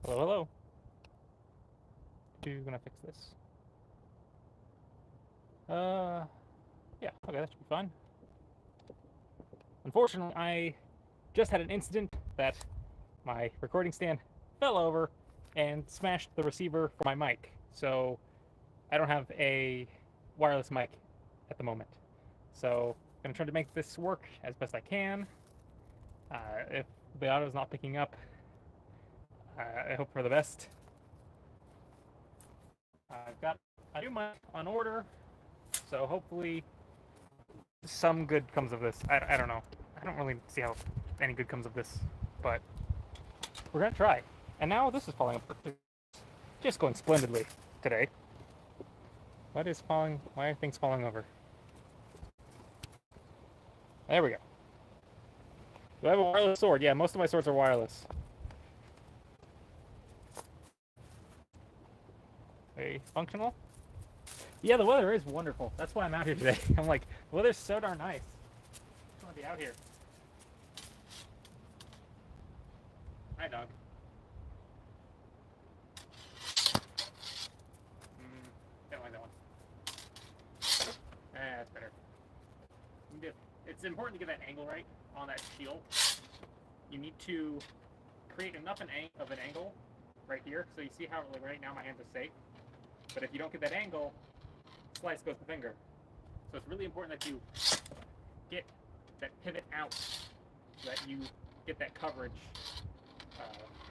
Hello, hello. Gonna fix this. Yeah, okay, that should be fine. Unfortunately, I just had an incident that my recording stand fell over and smashed the receiver for my mic. So I don't have a wireless mic at the moment. So I'm gonna try to make this work as best I can. If the audio is not picking up, I hope for the best. I've got a new mic on order, so hopefully some good comes of this. I don't know. I don't really see how any good comes of this, but we're gonna try. And now this is falling apart. Just going splendidly today. What is falling? Why are things falling over? There we go. Do I have a wireless sword? Yeah, most of my swords are wireless. Very functional. Yeah, the weather is wonderful. That's why I'm out here today. I'm like, the weather's so darn nice. I just want to be out here. Hi, dog. Don't like that one. That's better. It's important to get that angle right on that shield. You need to create enough of an angle right here, so you see how like, right now my hands are safe. But if you don't get that angle, slice goes the finger. So it's really important that you get that pivot out, so that you get that coverage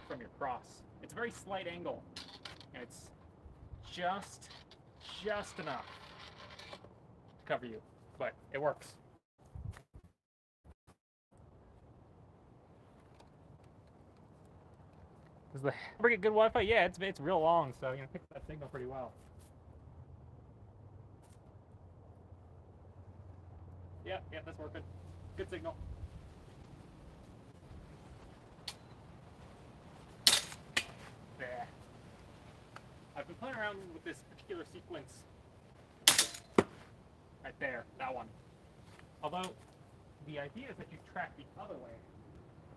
from your cross. It's a very slight angle, and it's just enough to cover you, but it works. Does the hammer get good Wi-Fi? Yeah, it's real long, so you know, pick that signal pretty well. Yeah, that's working. Good signal. Yeah. I've been playing around with this particular sequence right there, that one. Although the idea is that you track the other way.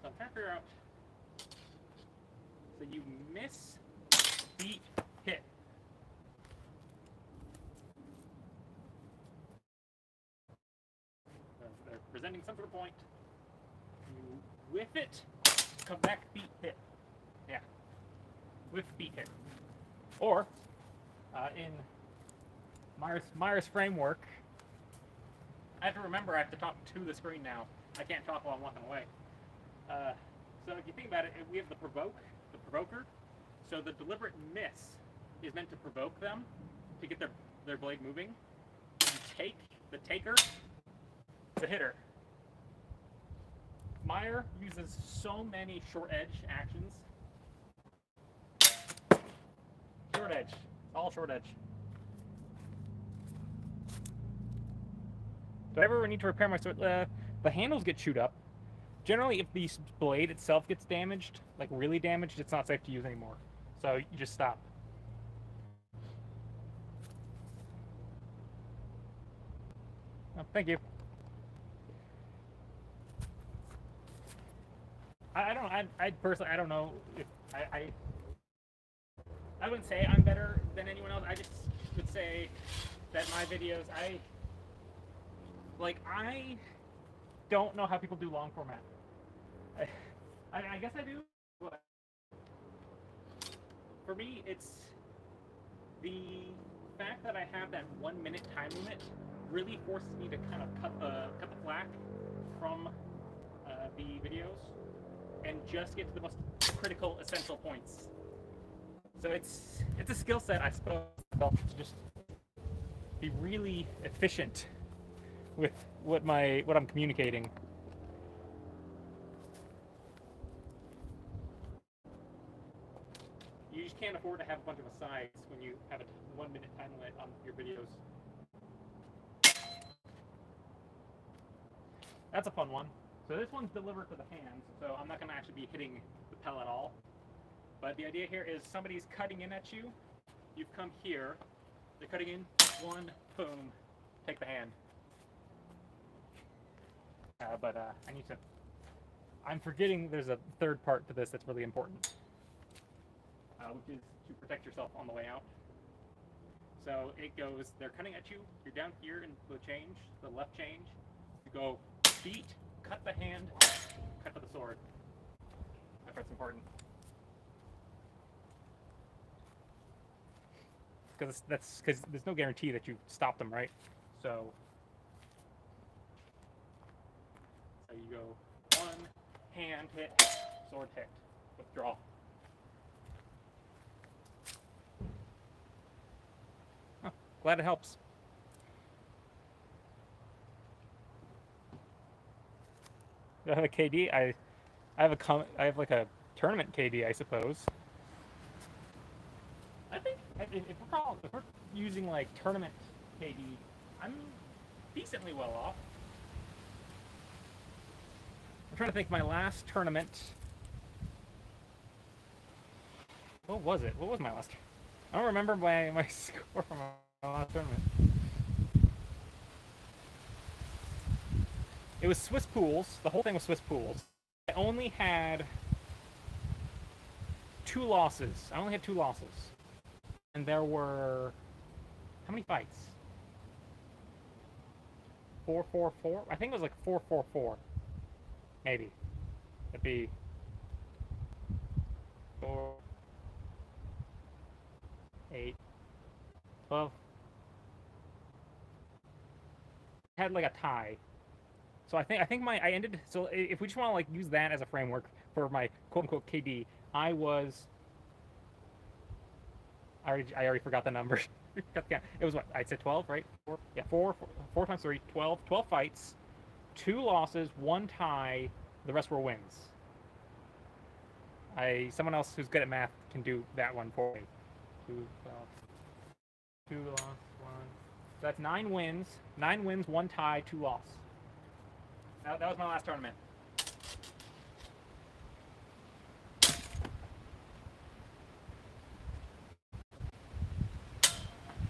So I'm trying to figure out. So you miss, beat, hit. So they're presenting some sort of point. You whiff it, come back, beat, hit. Yeah. Whiff, beat, hit. Or, in Myers framework, I have to remember I have to talk to the screen now. I can't talk while I'm walking away. So if you think about it, we have the provoker. So the deliberate miss is meant to provoke them to get their blade moving. You take the taker, the hitter. Meyer uses so many short edge actions. Short edge, all short edge. Do I ever need to repair my sword? The handles get chewed up. Generally, if the blade itself gets damaged, like really damaged, it's not safe to use anymore. So you just stop. Oh, thank you. I personally, I don't know if I wouldn't say I'm better than anyone else. I just would say that my videos, I don't know how people do long format. I guess I do, but for me, it's the fact that I have that 1 minute time limit really forces me to kind of cut the flack from the videos and just get to the most critical, essential points. So it's a skill set, I suppose, to just be really efficient with what I'm communicating. You just can't afford to have a bunch of asides when you have a 1 minute time limit on your videos. That's a fun one. So this one's delivered to the hands, so I'm not going to actually be hitting the pellet at all. But the idea here is somebody's cutting in at you. You've come here. They're cutting in. One, boom. Take the hand. But I need to... I'm forgetting there's a third part to this that's really important. which is to protect yourself on the way out. So it goes, they're cutting at you, you're down here in the change, the left change. You go beat, cut the hand, cut to the sword. That part's important. Because there's no guarantee that you stop them, right? So you go one, hand hit, sword hit, withdraw. Huh, glad it helps. Do I have a KD? I have like a tournament KD, I suppose. I think if we're using like tournament KD, I'm decently well off. I'm trying to think my last tournament. What was it? What was my last? I don't remember my score from my last tournament. It was Swiss pools. The whole thing was Swiss pools. I only had 2 losses. I only had 2 losses. And there were... How many fights? 4-4-4? I think it was like 4-4-4. Maybe. It'd be... 4... 8... 12... I had like a tie. So I think I ended. So if we just want to like use that as a framework for my quote unquote KD, I already forgot the numbers. It was what I said 12, right? 4, yeah, 4 times 3, 12 fights, 2 losses, 1 tie. The rest were wins. Someone else who's good at math can do that one for me. 2 loss, 1. So that's 9 wins. 9 wins, 1 tie, 2 loss. That was my last tournament.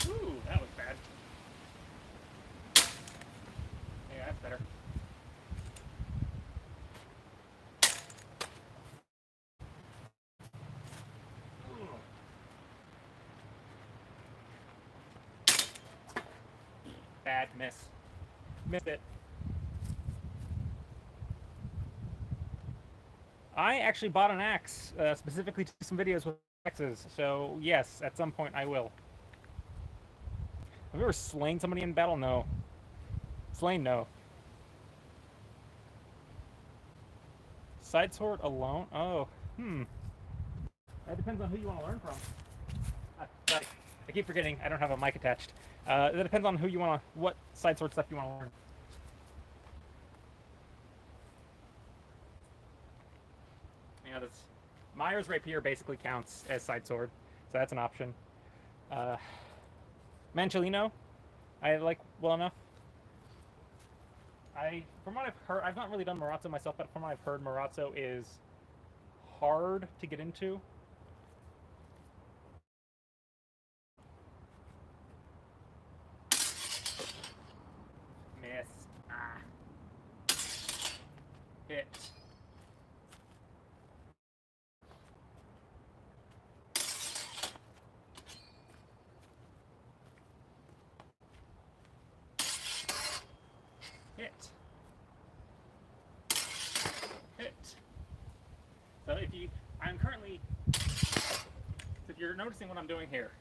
Ooh, that was bad. Yeah, that's better. Ooh. Bad miss. Missed it. I actually bought an axe specifically to do some videos with axes, so yes, at some point I will. Have you ever slain somebody in battle? No. Slain? No. Side sword alone? Oh, That depends on who you want to learn from. Sorry. I keep forgetting I don't have a mic attached. That depends on who you want to, what side sword stuff you want to learn. You know, Myers Rapier basically counts as side sword, so that's an option. Mancellino, I like well enough. From what I've heard, I've not really done Marazzo myself, but from what I've heard, Marazzo is hard to get into. Miss. Hit. Hit. So if you're noticing what I'm doing here,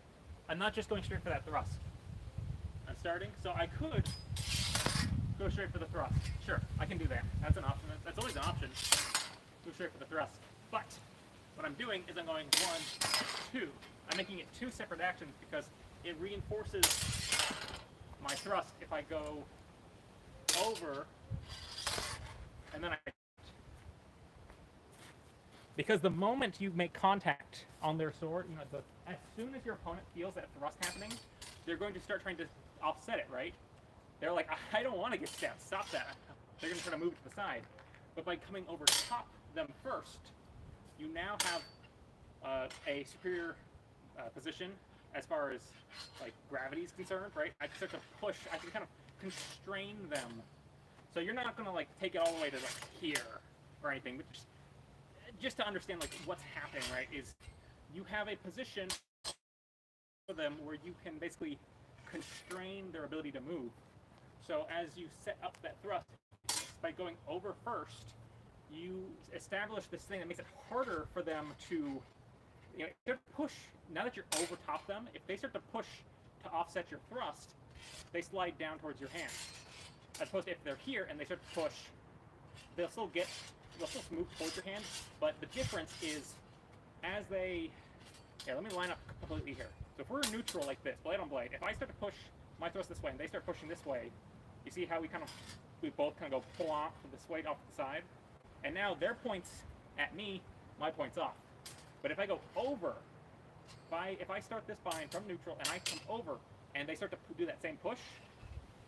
I'm not just going straight for that thrust. I'm starting, so I could go straight for the thrust. Sure, I can do that. That's an option. That's always an option. Go straight for the thrust. But what I'm doing is I'm going 1, 2. I'm making it 2 separate actions because it reinforces my thrust if I go over and then because the moment you make contact on their sword, you know, as soon as your opponent feels that thrust happening, they're going to start trying to offset it, right? They're like, I don't want to get stabbed. Stop that. They're going to try to move it to the side. But by coming over top them first, you now have a superior position as far as like gravity is concerned, right? I can start to push. I can kind of constrain them. So you're not going to like take it all the way to like here or anything, but just to understand like what's happening, right? Is you have a position for them where you can basically constrain their ability to move. So as you set up that thrust, by going over first, you establish this thing that makes it harder for them to, push. Now that you're over top them, if they start to push to offset your thrust, they slide down towards your hand. As opposed to if they're here and they start to push, they'll still move towards your hand, but the difference is as they, let me line up completely here. So if we're neutral like this, blade on blade, if I start to push my thrust this way and they start pushing this way, you see how we both kind of go plonk to the sway off to the side? And now their point's at me, my point's off. But if I go over, if I start this bind from neutral and I come over and they start to do that same push,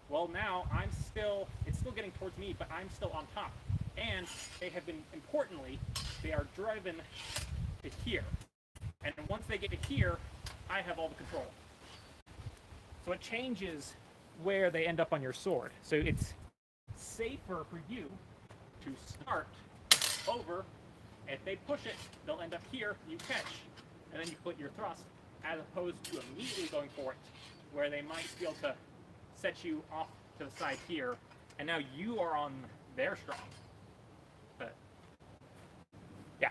well now it's still getting towards me, but I'm still on top. And they have been, importantly, they are driven to here. And once they get to here, I have all the control. So it changes where they end up on your sword. So it's safer for you to start over. If they push it, they'll end up here, you catch, and then you put your thrust, as opposed to immediately going for it, where they might be able to set you off to the side here, and now you are on their strong. But yeah,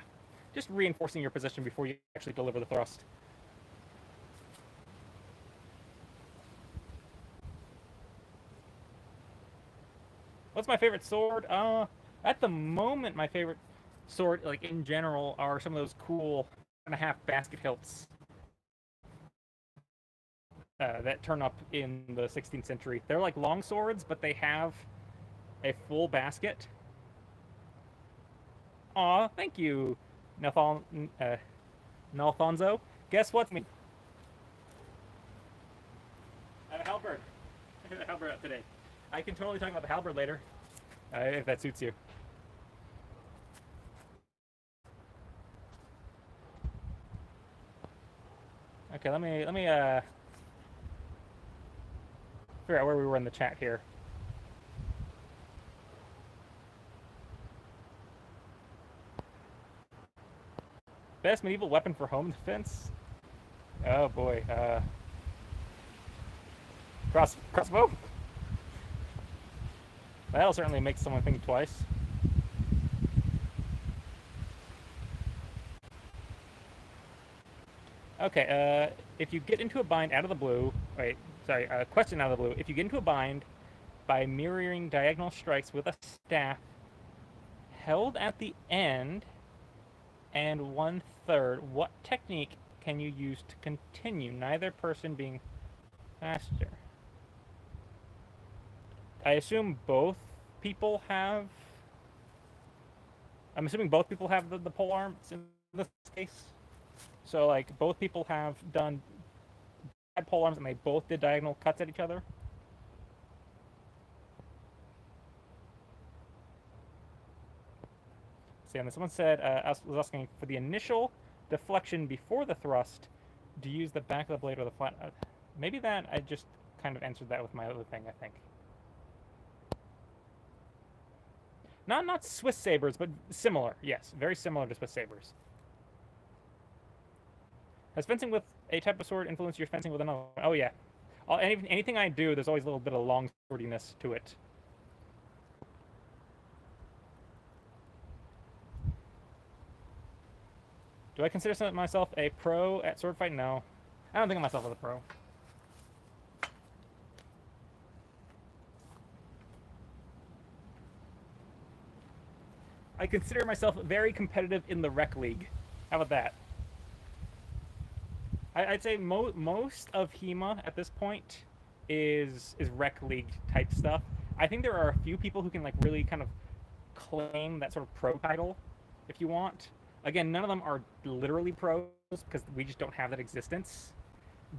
just reinforcing your position before you actually deliver the thrust. What's my favorite sword? At the moment, my favorite sword, like in general, are some of those cool 1.5 basket hilts that turn up in the 16th century. They're like long swords, but they have a full basket. Aw, thank you, Nalfonso. Guess what? I have a halberd. I have a halberd out today. I can totally talk about the halberd later, if that suits you. Okay, let me figure out where we were in the chat here. Best medieval weapon for home defense? Oh boy, crossbow? That'll certainly make someone think twice. Okay, if you get into a bind out of the blue, question out of the blue. If you get into a bind by mirroring diagonal strikes with a staff held at the end and 1/3, what technique can you use to continue, neither person being faster? I assume both people have... I'm assuming both people have the pole arms in this case. So, like, both people have done bad pole arms and they both did diagonal cuts at each other. See, and someone said, was asking for the initial deflection before the thrust, to use the back of the blade or the flat. Maybe that, I just kind of answered that with my other thing, I think. Not Swiss sabers, but similar. Yes, very similar to Swiss sabers. Has fencing with a type of sword influenced your fencing with another? Oh yeah. Anything I do, there's always a little bit of long swordiness to it. Do I consider myself a pro at sword fight? No. I don't think of myself as a pro. I consider myself very competitive in the rec league. How about that? I'd say most of HEMA at this point is rec league type stuff. I think there are a few people who can like really kind of claim that sort of pro title, if you want. Again, none of them are literally pros because we just don't have that existence.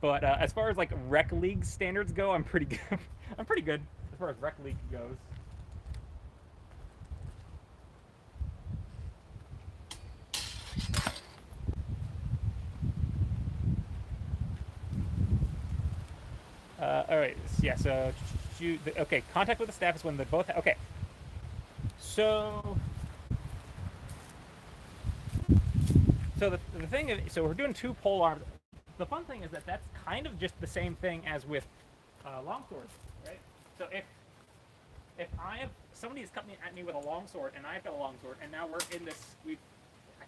But as far as like rec league standards go, I'm pretty good. I'm pretty good as far as rec league goes. All right, yeah, so, okay, contact with the staff is when they both, okay. So So the thing is, so we're doing 2 pole arms. The fun thing is that that's kind of just the same thing as with longswords, right? So if I have somebody is coming at me with a longsword and I've got a longsword and now we're in this, I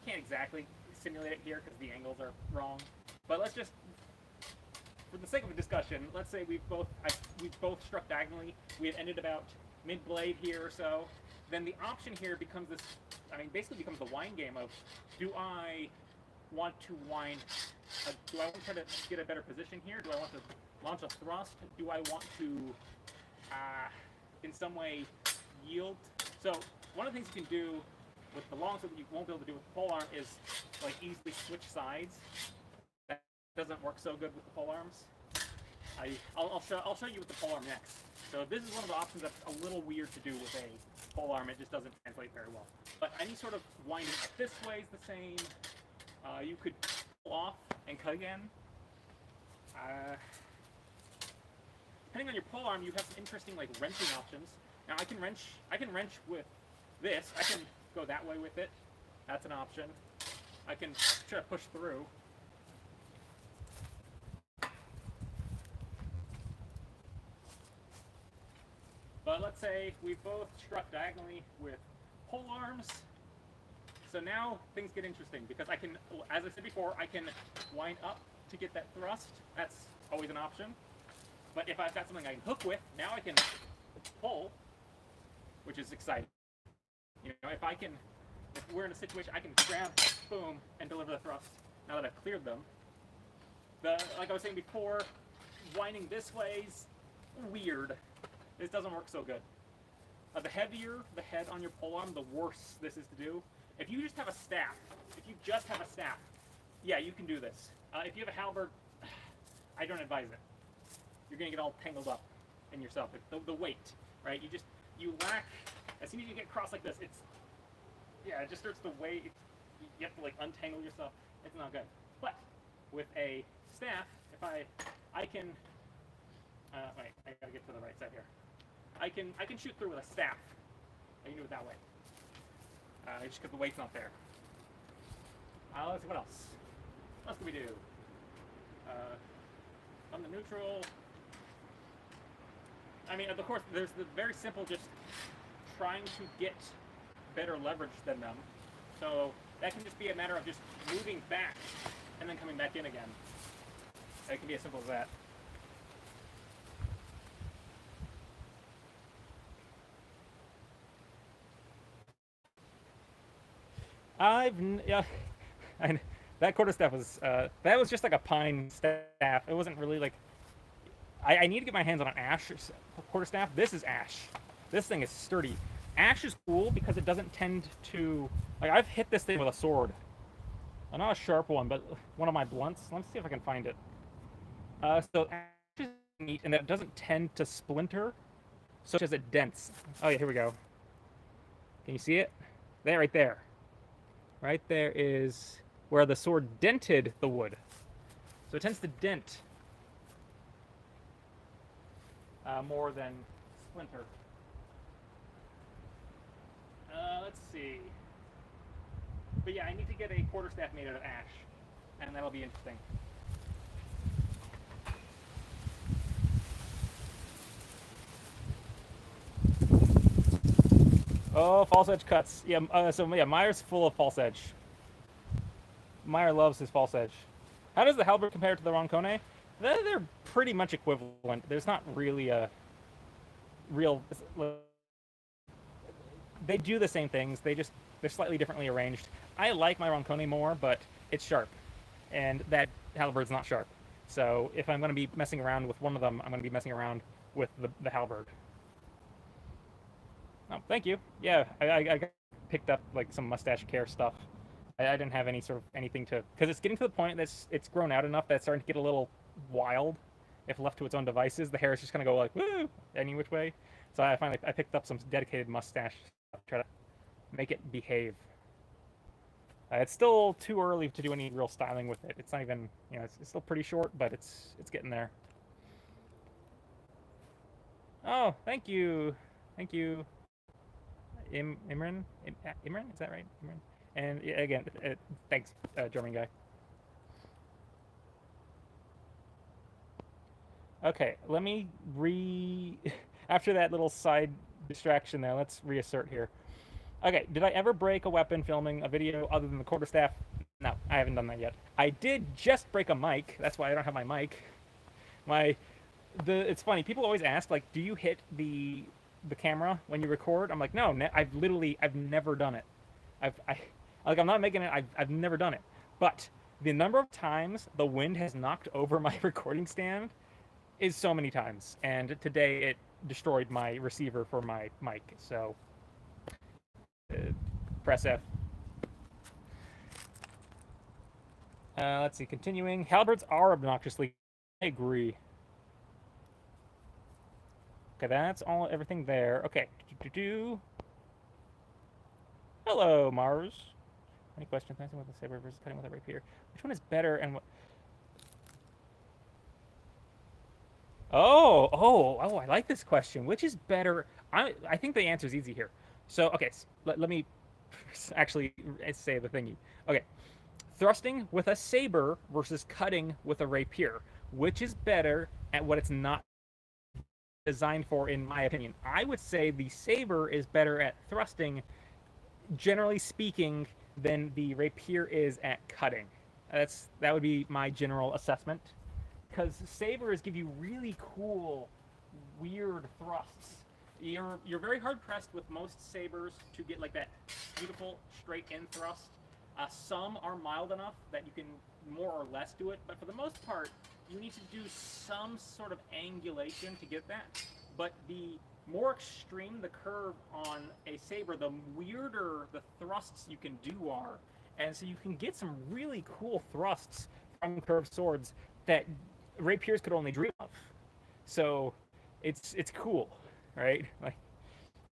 can't exactly simulate it here because the angles are wrong, but let's just, for the sake of a discussion, let's say we've both struck diagonally. We've ended about mid blade here or so. Then the option here becomes this. I mean, basically becomes the wind game of, do I want to wind? Do I want to try to get a better position here? Do I want to launch a thrust? Do I want to, in some way, yield? So one of the things you can do with the longsword that you won't be able to do with the polearm is like easily switch sides. That doesn't work so good with the polearms. I'll show you with the polearm next. So this is one of the options that's a little weird to do with a polearm. It just doesn't translate very well. But any sort of winding up this way is the same. You could pull off and cut again. Depending on your polearm, you have some interesting like wrenching options. Now I can wrench with this. I can go that way with it. That's an option. I can try to push through. But let's say we both struck diagonally with pole arms. So now things get interesting because I can, as I said before, I can wind up to get that thrust. That's always an option. But if I've got something I can hook with, now I can pull, which is exciting. You know, if we're in a situation, I can grab, boom, and deliver the thrust now that I've cleared them. Like I was saying before, winding this way's weird. This doesn't work so good. The heavier the head on your polearm, the worse this is to do. If you just have a staff, yeah, you can do this. If you have a halberd, I don't advise it. You're gonna get all tangled up in yourself. The weight, right? You lack, as soon as you get across like this, it just starts to weigh. You have to like untangle yourself. It's not good. But with a staff, if I can, wait, I gotta get to the right side here. I can shoot through with a staff. I can do it that way. Just because the weight's not there. Let's see what else. What else can we do? On the neutral. I mean, of course, there's the very simple, just trying to get better leverage than them. So that can just be a matter of just moving back and then coming back in again. It can be as simple as that. That quarterstaff was that was just like a pine staff. It wasn't really like. I need to get my hands on an ash quarterstaff. This is ash. This thing is sturdy. Ash is cool because it doesn't tend to, like, I've hit this thing with a sword. Not a sharp one, but one of my blunts. Let me see if I can find it. So ash is neat in that it doesn't tend to splinter, such as it dents. Oh yeah, here we go. Can you see it? There, right there. Right there is where the sword dented the wood. So it tends to dent more than splinter. Let's see. But yeah, I need to get a quarterstaff made out of ash, and that'll be interesting. Oh, false edge cuts. Yeah, so yeah, Meyer's full of false edge. Meyer loves his false edge. How does the halberd compare to the Roncone? They're pretty much equivalent. There's not really a real. They do the same things. They're slightly differently arranged. I like my Roncone more, but it's sharp, and that halberd's not sharp. So if I'm going to be messing around with one of them, I'm going to be messing around with the halberd. Oh, thank you. Yeah, I picked up like some mustache care stuff. I didn't have any sort of anything to, because it's getting to the point that it's grown out enough that it's starting to get a little wild. If left to its own devices, the hair is just gonna go like woo any which way. So I picked up some dedicated mustache stuff to try to make it behave. It's still too early to do any real styling with it. It's not even, it's still pretty short, but it's getting there. Oh, thank you. Imran? Imran? Is that right? Imran? And again, thanks, German guy. Okay, let me after that little side distraction there, let's reassert here. Okay, did I ever break a weapon filming a video other than the quarterstaff? No, I haven't done that yet. I did just break a mic. That's why I don't have my mic. It's funny. People always ask, like, do you hit the camera when you record? I'm like, no. I've never done it. I'm not making it. I've never done it. But the number of times the wind has knocked over my recording stand is so many times. And today it destroyed my receiver for my mic. So press F. Let's see. Continuing. Halberds are obnoxiously. I agree. Okay, that's everything there. Okay. Hello, Mars. Any questions? Dancing with a saber versus cutting with a rapier. Which one is better and what? Oh, I like this question. Which is better? I think the answer is easy here. So, okay, let me actually say the thingy. Okay. Thrusting with a saber versus cutting with a rapier. Which is better at what it's not designed for, in my opinion? I would say the saber is better at thrusting, generally speaking, than the rapier is at cutting. That would be my general assessment. Because sabers give you really cool, weird thrusts. You're very hard pressed with most sabers to get like that beautiful straight in thrust. Some are mild enough that you can more or less do it, but for the most part, you need to do some sort of angulation to get that. But the more extreme the curve on a saber, the weirder the thrusts you can do are. And so you can get some really cool thrusts from curved swords that rapiers could only dream of. So it's cool, right? Like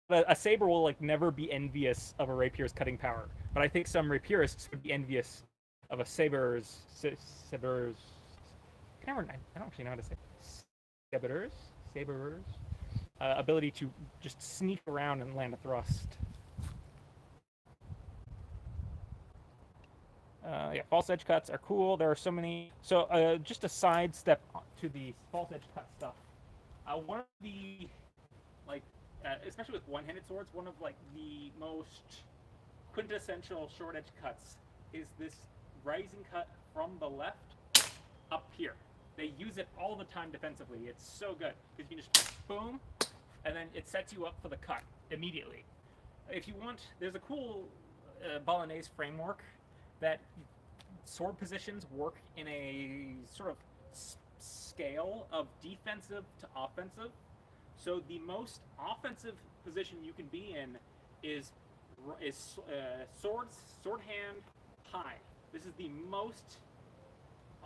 a saber will like never be envious of a rapier's cutting power, but I think some rapierists would be envious of a saber's I don't actually know how to say saber's ability to just sneak around and land a thrust. Yeah, false edge cuts are cool. There are so many. So just a sidestep to the false edge cut stuff. One of the, like, especially with one-handed swords, one of like the most quintessential short edge cuts is this rising cut from the left up here. They use it all the time defensively. It's so good because you can just boom, and then it sets you up for the cut immediately. If you want, there's a cool Bolognese framework that sword positions work in a sort of scale of defensive to offensive. So the most offensive position you can be in is sword hand high. This is the most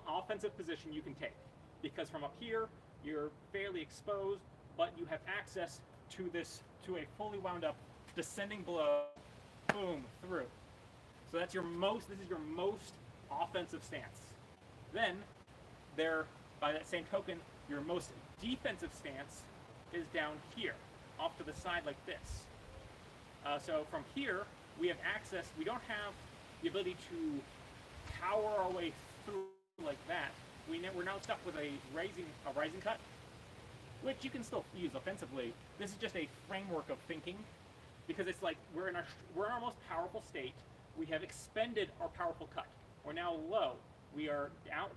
offensive position you can take because from up here you're fairly exposed, but you have access to a fully wound up descending blow, boom, through. So this is your most offensive stance. Then by that same token, your most defensive stance is down here, off to the side like this. So from here, we have access. We don't have the ability to power our way through like that. We're now stuck with a rising cut, which you can still use offensively. This is just a framework of thinking, because it's like we're in our most powerful state. We have expended our powerful cut. We're now low. We are out.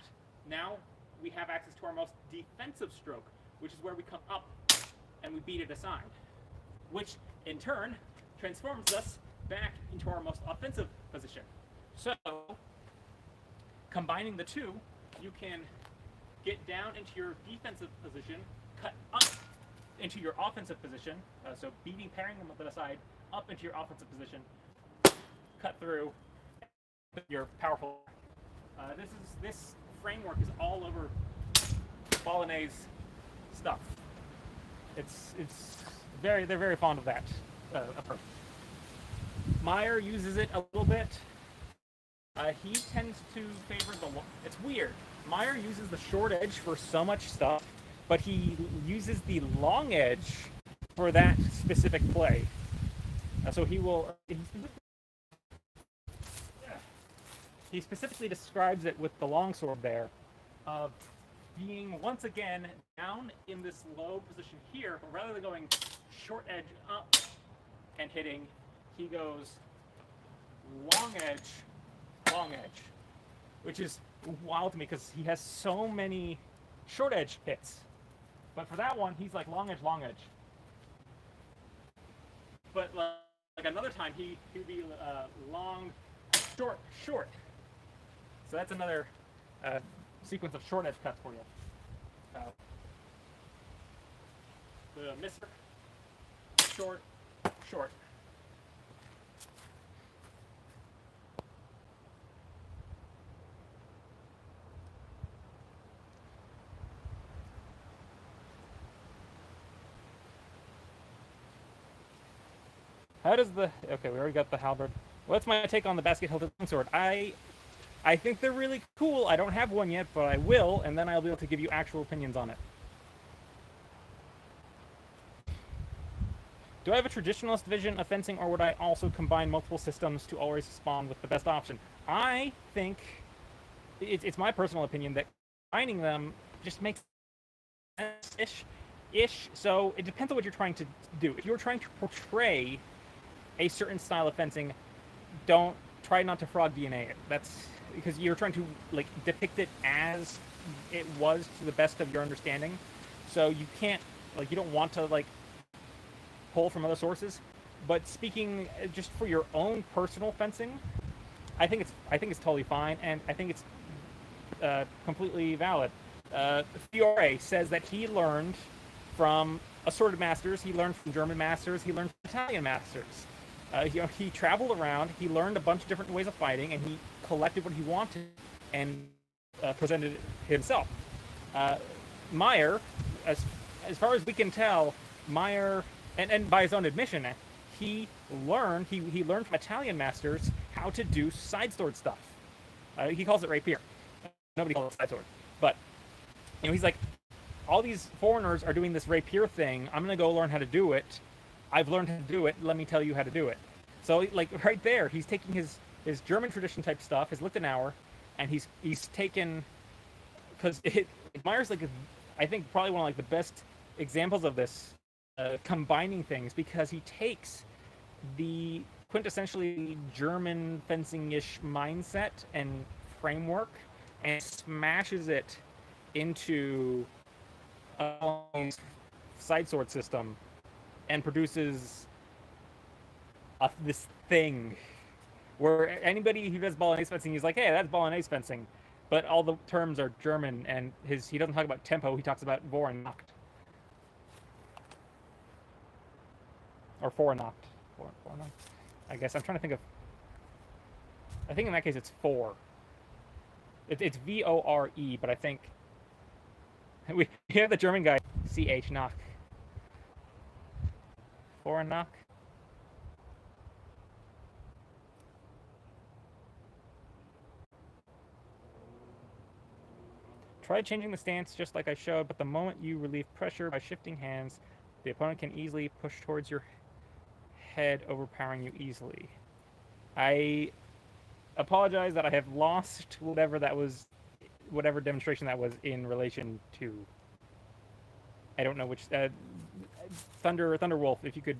Now we have access to our most defensive stroke, which is where we come up and we beat it aside, which in turn transforms us back into our most offensive position. So combining the two, you can get down into your defensive position, cut up into your offensive position, so pairing them with the side, up into your offensive position, cut through your powerful. This framework is all over Bolognese stuff. They're very fond of that approach. Meyer uses it a little bit. He tends to favor it's weird. Meyer uses the short edge for so much stuff, but he uses the long edge for that specific play. So he will. he specifically describes it with the longsword there, of being once again down in this low position here, but rather than going short edge up and hitting, he goes long edge, which is wild to me because he has so many short edge hits. But for that one, he's like long edge. But like another time, he'd be long, short. So that's another sequence of short edge cuts for you. The misser, short. How does the... Okay, we already got the halberd. What's my take on the basket-hilted longsword? I think they're really cool. I don't have one yet, but I will, and then I'll be able to give you actual opinions on it. Do I have a traditionalist vision of fencing, or would I also combine multiple systems to always spawn with the best option? I think it's my personal opinion that combining them just makes sense-ish. So it depends on what you're trying to do. If you're trying to portray a certain style of fencing, try not to frog DNA it. That's because you're trying to like depict it as it was to the best of your understanding. So you can't you don't want to like pull from other sources. But speaking just for your own personal fencing, I think it's totally fine, and I think it's completely valid. Fiore says that he learned from assorted masters, he learned from German masters, he learned from Italian masters. He traveled around, he learned a bunch of different ways of fighting, and he collected what he wanted and presented it himself. Meyer, as far as we can tell, Meyer, and by his own admission, he learned from Italian masters how to do side sword stuff. He calls it rapier. Nobody calls it side sword. But he's like, all these foreigners are doing this rapier thing. I'm gonna go learn how to do it. I've learned how to do it. Let me tell you how to do it. So like right there, he's taking his German tradition type stuff, his Lichtenauer, and he's taken, because Meyer's like I think probably one of like the best examples of this, combining things, because he takes the quintessentially German fencing-ish mindset and framework and smashes it into a side sword system and produces this thing where anybody who does Bolognese fencing is like, hey, that's Bolognese fencing, but all the terms are German, and he doesn't talk about tempo, he talks about Vornacht. Or Vornacht. Vornacht. I guess I'm trying to think of... I think in that case it's four. It's V-O-R-E, but I think... We have the German guy, C-H, Nach. Vornacht. Try changing the stance just like I showed, but the moment you relieve pressure by shifting hands, the opponent can easily push towards your head, overpowering you easily. I apologize that I have lost whatever demonstration that was in relation to. I don't know which. Thunderwolf, if you could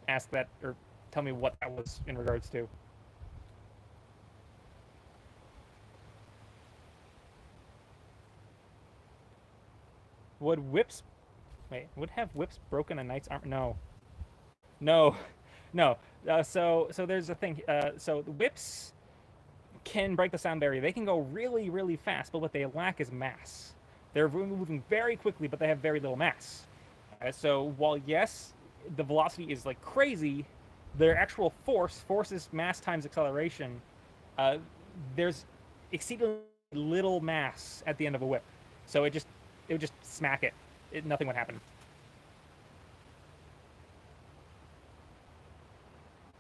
ask that or tell me what that was in regards to. Would have whips broken a knight's arm? No. So there's a thing. So the whips can break the sound barrier. They can go really, really fast, but what they lack is mass. They're moving very quickly, but they have very little mass. So while yes, the velocity is like crazy, their actual force is mass times acceleration. There's exceedingly little mass at the end of a whip, so it would just smack it. Nothing would happen.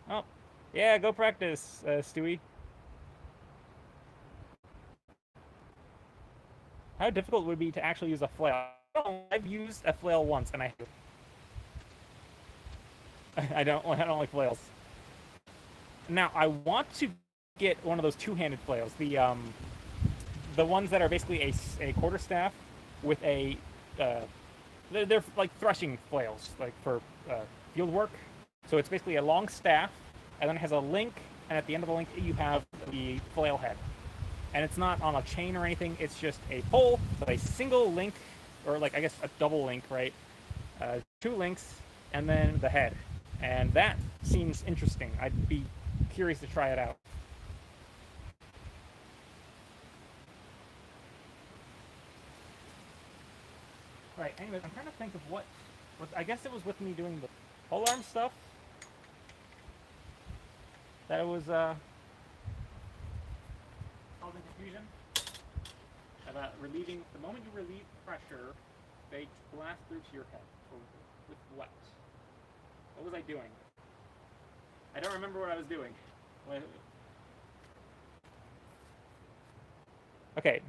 Oh, yeah, go practice, Stewie. How difficult would it be to actually use a flail? I've used a flail once, and I don't like flails. Now, I want to get one of those two-handed flails, the ones that are basically a quarterstaff with a they're like threshing flails, like for field work. So it's basically a long staff, and then it has a link, and at the end of the link you have the flail head. And it's not on a chain or anything, it's just a pole with a single link, or like I guess a double link, right? Two links, and then the head. And that seems interesting. I'd be curious to try it out. Right, anyways, I'm trying to think of what I guess it was with me doing the polearm stuff that it was causing confusion about relieving. The moment you relieve pressure, they blast through to your head. With what? What was I doing? I don't remember what I was doing. Okay,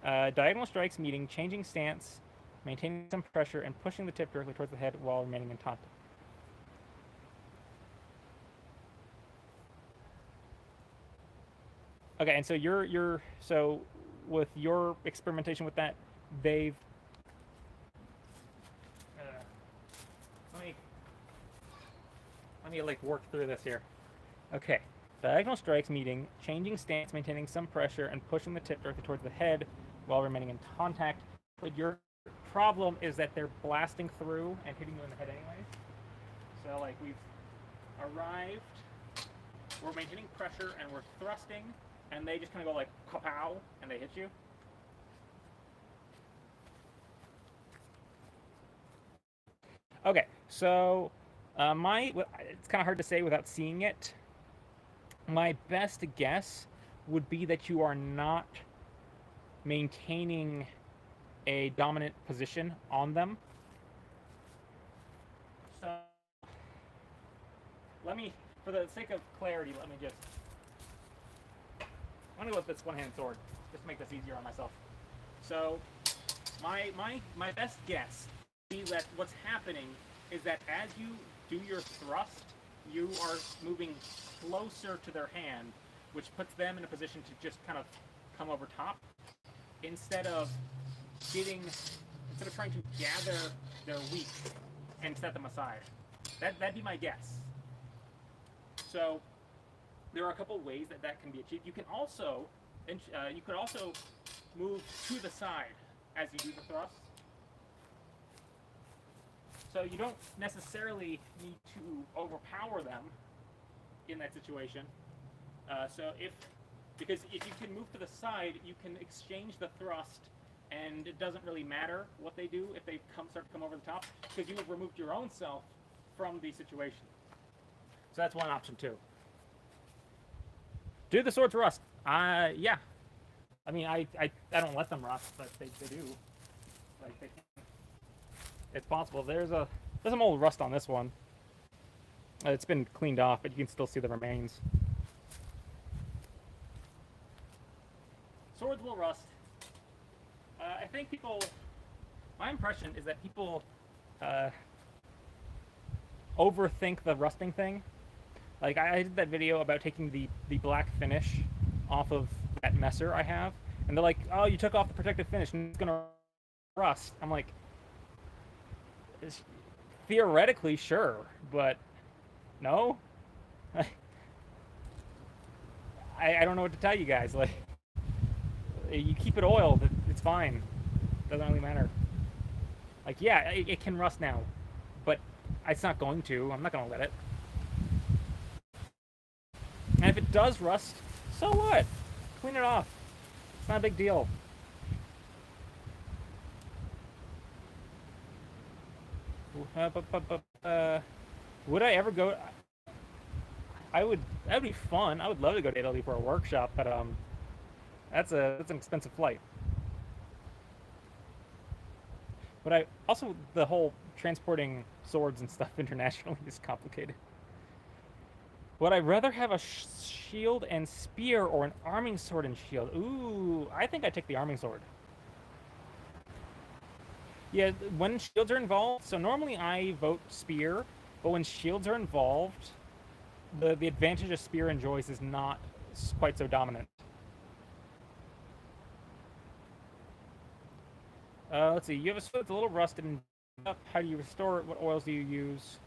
diagonal strikes meaning changing stance, maintaining some pressure, and pushing the tip directly towards the head while remaining in contact. Okay, and so so with your experimentation with that, they've let me like work through this here. Okay, diagonal strikes meaning changing stance, maintaining some pressure, and pushing the tip directly towards the head while remaining in contact. But your problem is that they're blasting through and hitting you in the head anyway. So like we've arrived, we're maintaining pressure and we're thrusting, and they just kind of go like kapow and they hit you. Okay, so it's kind of hard to say without seeing it. My best guess would be that you are not maintaining a dominant position on them. So let me, for the sake of clarity, let me just, I'm gonna go with this one-handed sword, just to make this easier on myself. So my best guess would be that what's happening is that as you do your thrust, you are moving closer to their hand, which puts them in a position to just kind of come over top, instead of trying to gather their wheat and set them aside. That'd be my guess. So there are a couple ways that can be achieved. You can also move to the side as you do the thrust. So you don't necessarily need to overpower them in that situation. Because if you can move to the side, you can exchange the thrust, and it doesn't really matter what they do if they start to come over the top, because you have removed your own self from the situation. So that's one option too. Do the swords rust? Yeah. I mean, I don't let them rust, but they do. Like they can. It's possible. There's some old rust on this one. It's been cleaned off, but you can still see the remains. Swords will rust. I think my impression is that people overthink the rusting thing. Like I did that video about taking the black finish off of that messer I have, and they're like, "Oh, you took off the protective finish, and it's gonna rust." I'm like, theoretically, sure, but no. I don't know what to tell you guys. Like, you keep it oiled, it's fine. Doesn't really matter. Like, yeah, it can rust now, but it's not going to. I'm not going to let it. And if it does rust, so what? Clean it off. It's not a big deal. Would I ever go? That'd be fun. I would love to go to Italy for a workshop, but that's an expensive flight. But the whole transporting swords and stuff internationally is complicated. Would I rather have a shield and spear or an arming sword and shield? Ooh, I think I'd take the arming sword. Yeah, when shields are involved, so normally I vote spear, but when shields are involved, the advantage a spear enjoys is not quite so dominant. Let's see. You have a sword that's a little rusted and up. How do you restore it? What oils do you use?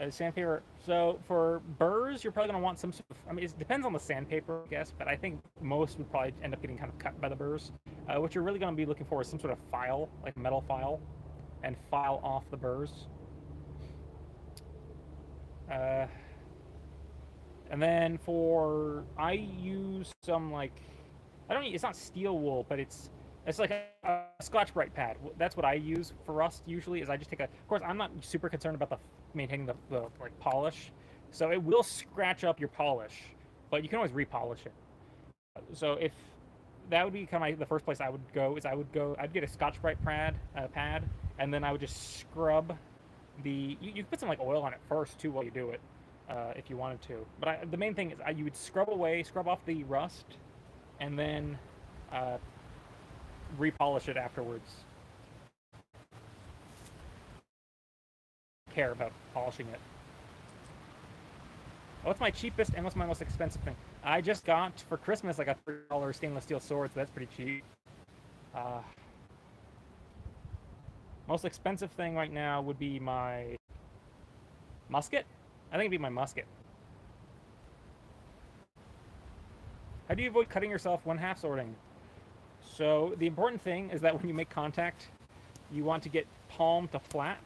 Sandpaper. So for burrs, you're probably going to want some sort of. I mean, it depends on the sandpaper, I guess, but I think most would probably end up getting kind of cut by the burrs. What you're really going to be looking for is some sort of file, like a metal file, and file off the burrs. And then I use some like, it's not steel wool, but it's like a Scotch-Brite pad. That's what I use for rust usually. Is I just take of course, I'm not super concerned about maintaining the like polish, so it will scratch up your polish, but you can always repolish it. So if that would be kind of the first place I would go, I'd get a Scotch-Brite pad, and then I would just scrub you put some like oil on it first too while you do it, if you wanted to. But the main thing is you would scrub off the rust, and then repolish it afterwards. Care about polishing it. What's my cheapest and what's my most expensive thing? I just got for Christmas like a $3 stainless steel sword, so that's pretty cheap. Most expensive thing right now would be my musket. I think it'd be my musket. How do you avoid cutting yourself when half swording? So the important thing is that when you make contact, you want to get palm to flat.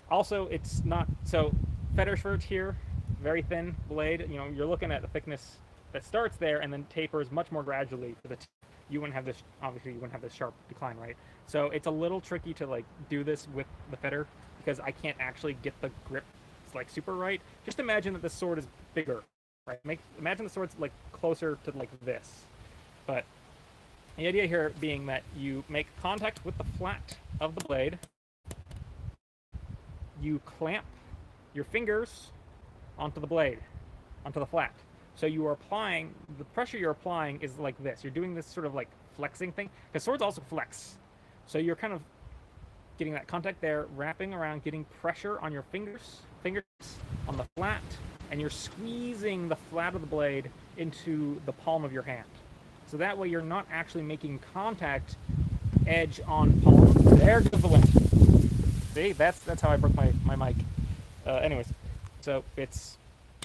Also, it's not so fetter sword here, very thin blade. You know, you're looking at the thickness that starts there and then tapers much more gradually to the you wouldn't have this, obviously you wouldn't have this sharp decline, right? So it's a little tricky to like do this with the fetter because I can't actually get the grip like super right. Just imagine that the sword is bigger, right? Imagine the sword's like closer to like this. But the idea here being that you make contact with the flat of the blade, you clamp your fingers onto the blade, onto the flat. So you are applying, the pressure you're applying is like this. You're doing this sort of like flexing thing, because swords also flex. So you're kind of getting that contact there, wrapping around, getting pressure on your fingers on the flat, and you're squeezing the flat of the blade into the palm of your hand. So that way you're not actually making contact edge on palm. There goes the wind. See, that's how I broke my mic. Anyways, so it's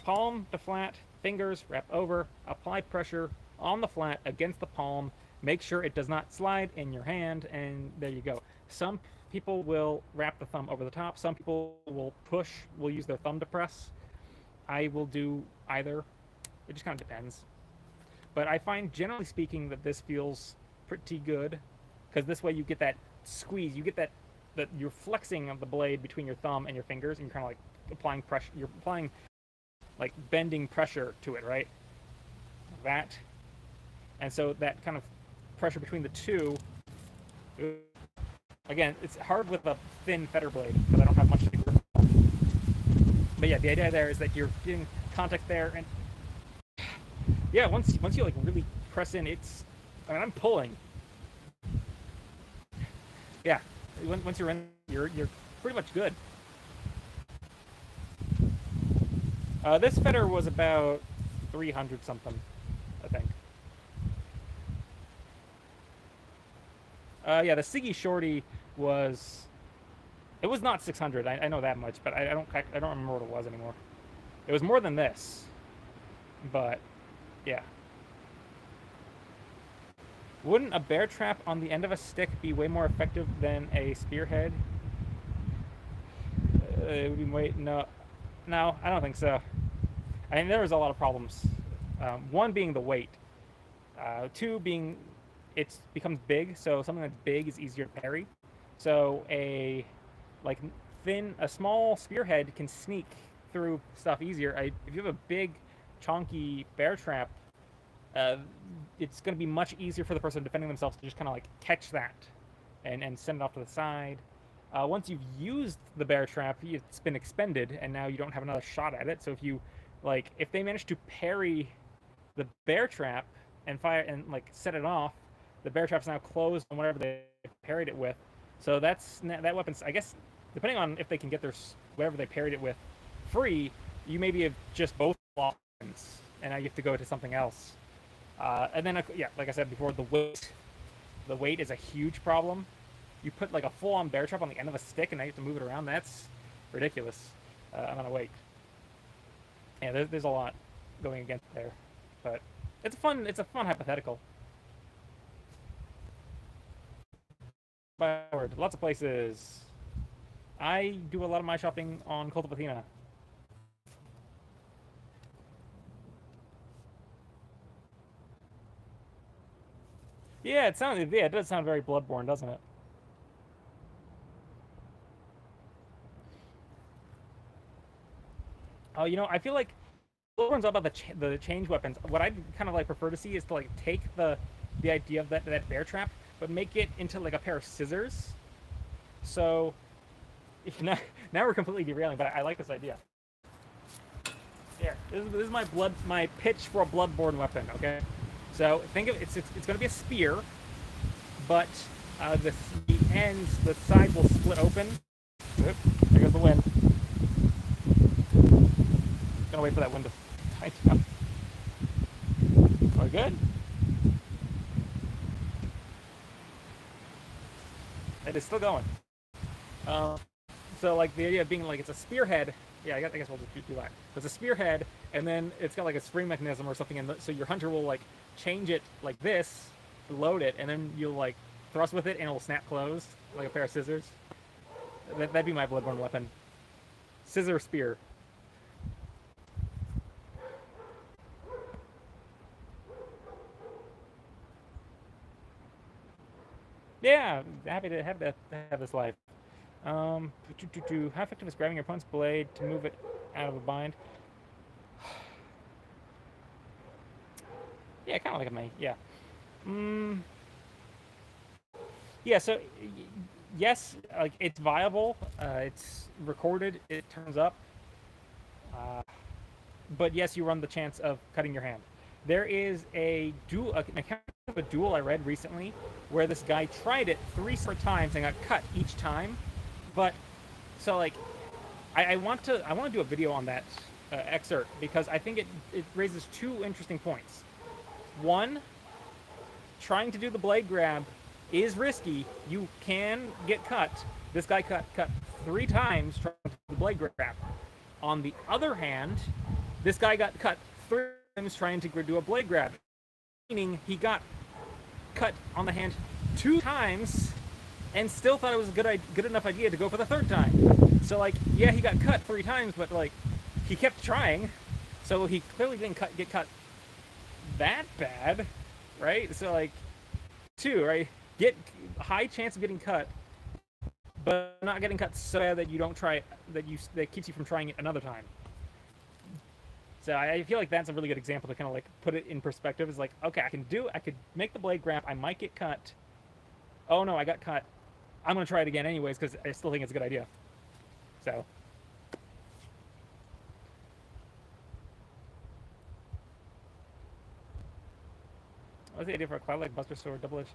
palm to flat, fingers wrap over, apply pressure on the flat against the palm, make sure it does not slide in your hand, and there you go. Some people will wrap the thumb over the top. Some people will use their thumb to press. I will do either. It just kind of depends. But I find, generally speaking, that this feels pretty good, because this way you get that squeeze, you get that you're flexing of the blade between your thumb and your fingers, and you're kind of like applying pressure. You're applying like bending pressure to it, right? That, and so that kind of pressure between the two. Again, it's hard with a thin fetter blade because I don't have much to grip. But yeah, the idea there is that you're getting contact there, and yeah, once you like really press in, I'm pulling. Yeah, once you're in, you're pretty much good. This fetter was about 300 something, I think. Yeah, the Siggy Shorty was not 600. I know that much, but I don't remember what it was anymore. It was more than this, but yeah. Wouldn't a bear trap on the end of a stick be way more effective than a spearhead? It would be no, I don't think so. I mean, there was a lot of problems. One being the weight. Two being it becomes big, so something that's big is easier to parry. So a small spearhead can sneak through stuff easier. If you have a big, chonky bear trap, it's going to be much easier for the person defending themselves to just kind of like catch that and send it off to the side. Once you've used the bear trap, it's been expended, and now you don't have another shot at it. So if they manage to parry the bear trap and fire and like set it off, the bear trap's now closed on whatever they parried it with. So that weapon's, I guess, depending on if they can get whatever they parried it with free, you maybe have just both weapons and now you have to go to something else. And then, yeah, like I said before, the weight is a huge problem. You put like a full-on bear trap on the end of a stick, and now you have to move it around. That's ridiculous amount of weight. Yeah, there's a lot going against there, but it's a fun hypothetical. But lots of places. I do a lot of my shopping on Cult of Athena. Yeah, it does sound very Bloodborne, doesn't it? Oh, I feel like Bloodborne's all about the change weapons. What I'd kind of like prefer to see is to like take the idea of that bear trap, but make it into like a pair of scissors. So if now, now we're completely derailing, but I like this idea. Here, this is my pitch for a Bloodborne weapon. Okay, so think of it's going to be a spear, but the ends, the side will split open. Oop, there goes the wind. Gonna wait for that wind to die down. Are we good? It is still going. So like the idea of being like it's a spearhead. Yeah, I guess we'll just do that. It's a spearhead, and then it's got like a spring mechanism or something, and so your hunter will like change it like this, load it, and then you'll like thrust with it, and it will snap closed like a pair of scissors. That'd be my Bloodborne weapon. Scissor spear. Yeah, happy to have this life. How effective is grabbing your opponent's blade to move it out of a bind? Yeah, kind of like a May. Yeah. Yeah. So yes, like it's viable. It's recorded. It turns up. But yes, you run the chance of cutting your hand. There is an account of a duel I read recently where this guy tried it 3 separate times and got cut each time. But so like, I want to do a video on that excerpt because I think it raises 2 interesting points. One, trying to do the blade grab is risky. You can get cut. This guy cut 3 times trying to do the blade grab. On the other hand, this guy got cut 3 times trying to do a blade grab, meaning he got cut on the hand 2 times and still thought it was a good enough idea to go for the 3rd time. So like, yeah, he got cut 3 times, but like, he kept trying, so he clearly didn't get cut that bad, right? So like, 2, right? Get high chance of getting cut, but not getting cut so bad that you don't try that keeps you from trying it another time. So I feel like that's a really good example to kind of like put it in perspective. It's like, okay, I could make the blade grab. I might get cut. Oh no, I got cut. I'm gonna try it again anyways because I still think it's a good idea. So. What's the idea for a cloud-like buster sword, double-edged?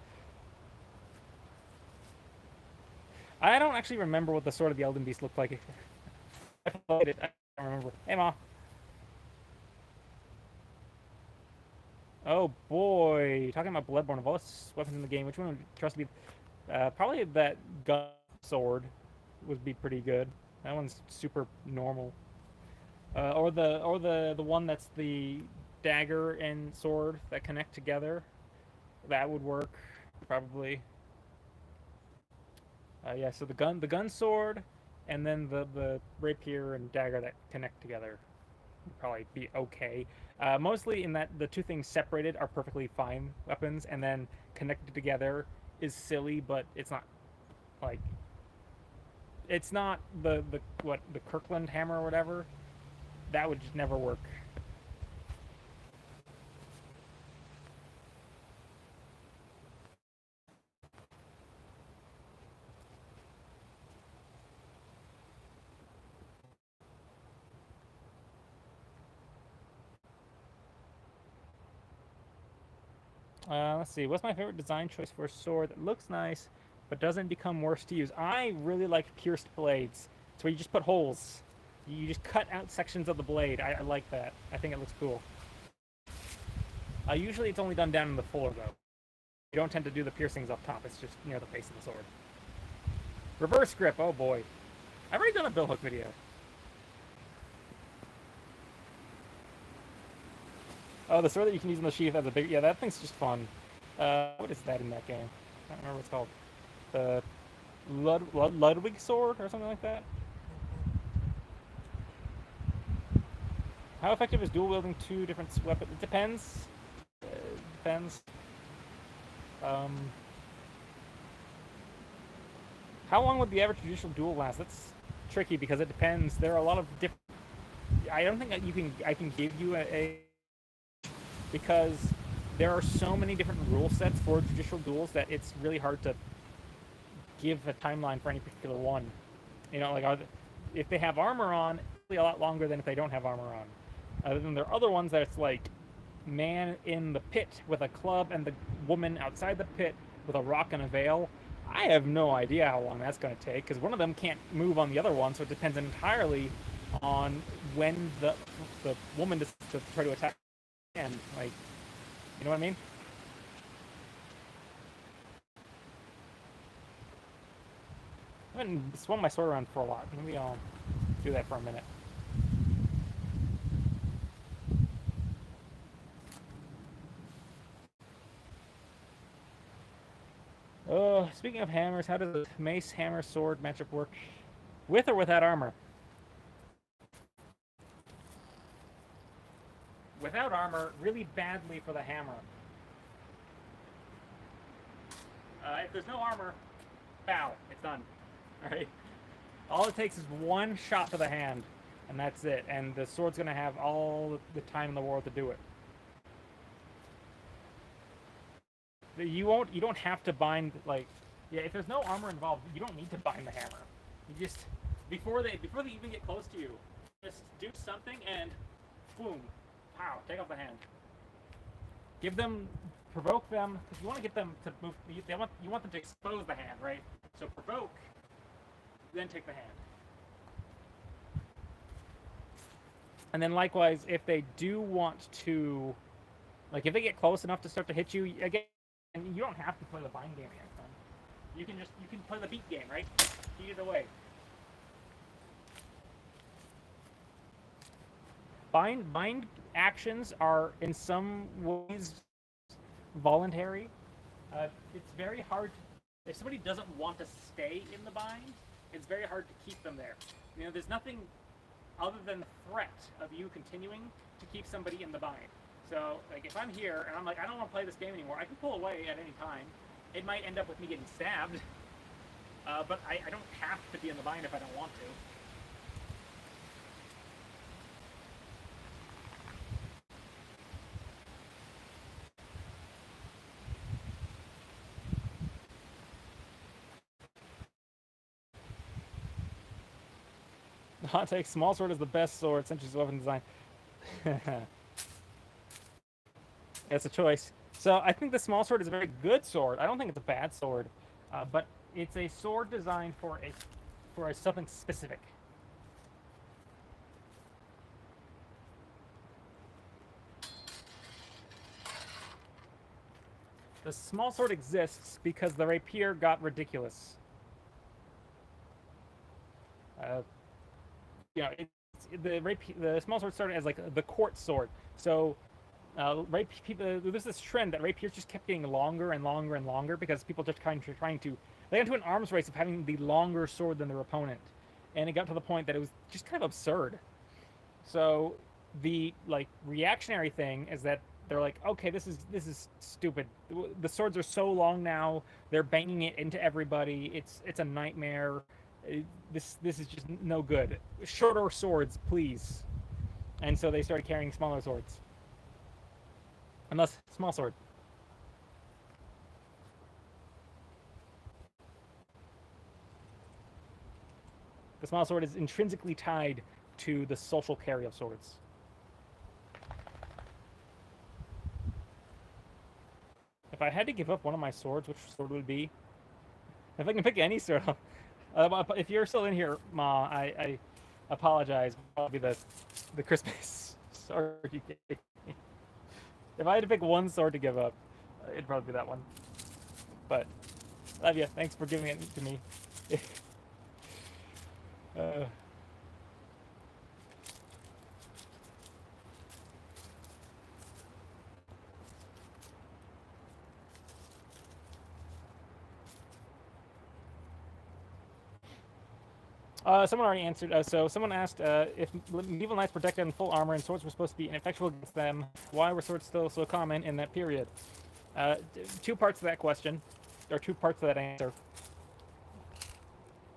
I don't actually remember what the Sword of the Elden Beast looked like. I played it. I don't remember. Hey, Ma. Oh boy, talking about Bloodborne, of all the weapons in the game, which one would you trust to be? Probably that gun sword would be pretty good. That one's super normal. Or the one that's the dagger and sword that connect together. That would work probably. Yeah, so the gun sword, and then the rapier and dagger that connect together would probably be okay. Mostly in that the 2 things separated are perfectly fine weapons, and then connected together is silly, but it's not like it's not the Kirkland hammer or whatever. That would just never work. Let's see. What's my favorite design choice for a sword that looks nice but doesn't become worse to use? I really like pierced blades. It's where you just put holes. You just cut out sections of the blade. I like that. I think it looks cool. Usually it's only done down in the fuller, though. You don't tend to do the piercings up top. It's just near the face of the sword. Reverse grip. Oh, boy. I've already done a bill hook video. Oh, the sword that you can use in the sheath as a big... Yeah, that thing's just fun. What is that in that game? I don't remember what it's called. The Ludwig sword or something like that? How effective is dual wielding two different weapons? It depends. Depends. How long would the average judicial duel last? That's tricky because it depends. There are a lot of different... I don't think that I can give you a because there are so many different rule sets for judicial duels that it's really hard to give a timeline for any particular one. You know, like if they have armor on, it'll be a lot longer than if they don't have armor on. Other than there are other ones that it's like man in the pit with a club and the woman outside the pit with a rock and a veil. I have no idea how long that's going to take because one of them can't move on the other one, so it depends entirely on when the woman decides to try to attack. And like, you know what I mean? I haven't swung my sword around for a lot. Maybe I'll do that for a minute. Speaking of hammers, how does the mace, hammer, sword matchup work? With or without armor? Without armor, really badly for the hammer. If there's no armor, bow, it's done. Alright? All it takes is one shot to the hand, and that's it. And the sword's gonna have all the time in the world to do it. You don't have to bind, like, yeah, if there's no armor involved, you don't need to bind the hammer. You just, before they even get close to you, just do something and boom, pow, take off the hand. Give them, provoke them, because you want to get them to move, you want them to expose the hand, right? So provoke, then take the hand. And then likewise, if they do want to, like if they get close enough to start to hit you, again, and you don't have to play the bind game against them. You can play the beat game, right? Beat it away. Bind actions are in some ways voluntary. It's very hard. If somebody doesn't want to stay in the bind, it's very hard to keep them there. You know, there's nothing other than the threat of you continuing to keep somebody in the bind. So, like, if I'm here and I'm like, I don't want to play this game anymore, I can pull away at any time. It might end up with me getting stabbed, but I don't have to be in the bind if I don't want to. Hot take, small sword is the best sword, centuries weapon design. It's a choice. So I think the small sword is a very good sword. I don't think it's a bad sword, but it's a sword designed for something specific. The small sword exists because the rapier got ridiculous. The small sword started as like the court sword. So there's this trend that rapiers just kept getting longer and longer and longer because people just trying to they got into an arms race of having the longer sword than their opponent, and it got to the point that it was just kind of absurd. So the like reactionary thing is that they're like, okay, this is stupid. The swords are so long now; they're banging it into everybody. It's a nightmare. This is just no good. Shorter swords, please. And so they started carrying smaller swords. Unless small sword. The small sword is intrinsically tied to the social carry of swords. If I had to give up one of my swords, which sword would it be? If I can pick any sword, if you're still in here, Ma, I apologize. I'll be the Christmas sword you gave me. If I had to pick one sword to give up, it'd probably be that one. But love you. Thanks for giving it to me. uh, someone already answered. So someone asked if medieval knights protected in full armor and swords were supposed to be ineffectual against them. Why were swords still so common in that period? Two parts to that question, or two parts to that answer.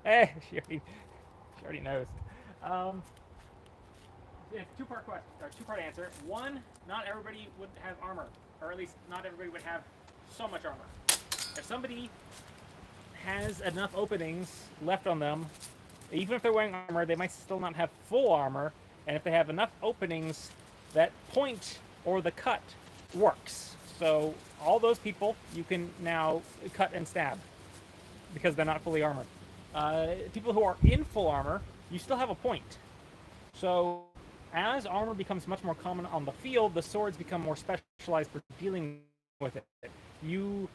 She already knows. It's two-part question, or two-part answer. One, not everybody would have armor, or at least not everybody would have so much armor. If somebody has enough openings left on them, even if they're wearing armor, they might still not have full armor. And if they have enough openings, that point or the cut works. So all those people you can now cut and stab because they're not fully armored. People who are in full armor, you still have a point. So as armor becomes much more common on the field, the swords become more specialized for dealing with it. You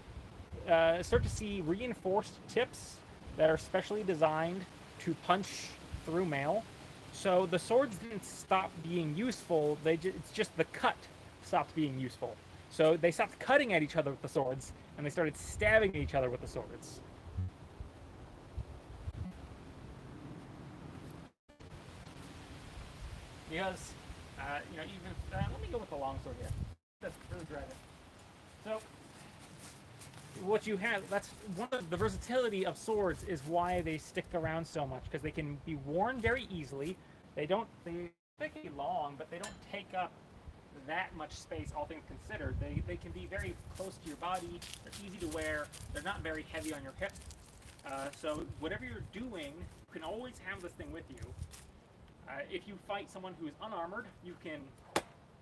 start to see reinforced tips that are specially designed to punch through mail. So the swords didn't stop being useful. It's just the cut stopped being useful. So they stopped cutting at each other with the swords, and they started stabbing each other with the swords. Because, even let me go with the longsword here. That's really driving. So, what you have, that's one of the versatility of swords is why they stick around so much, because they can be worn very easily. They be long, but they don't take up that much space, all things considered. They can be very close to your body. They're easy to wear. They're not very heavy on your hip. So whatever you're doing, you can always have this thing with you. If you fight someone who's unarmored, you can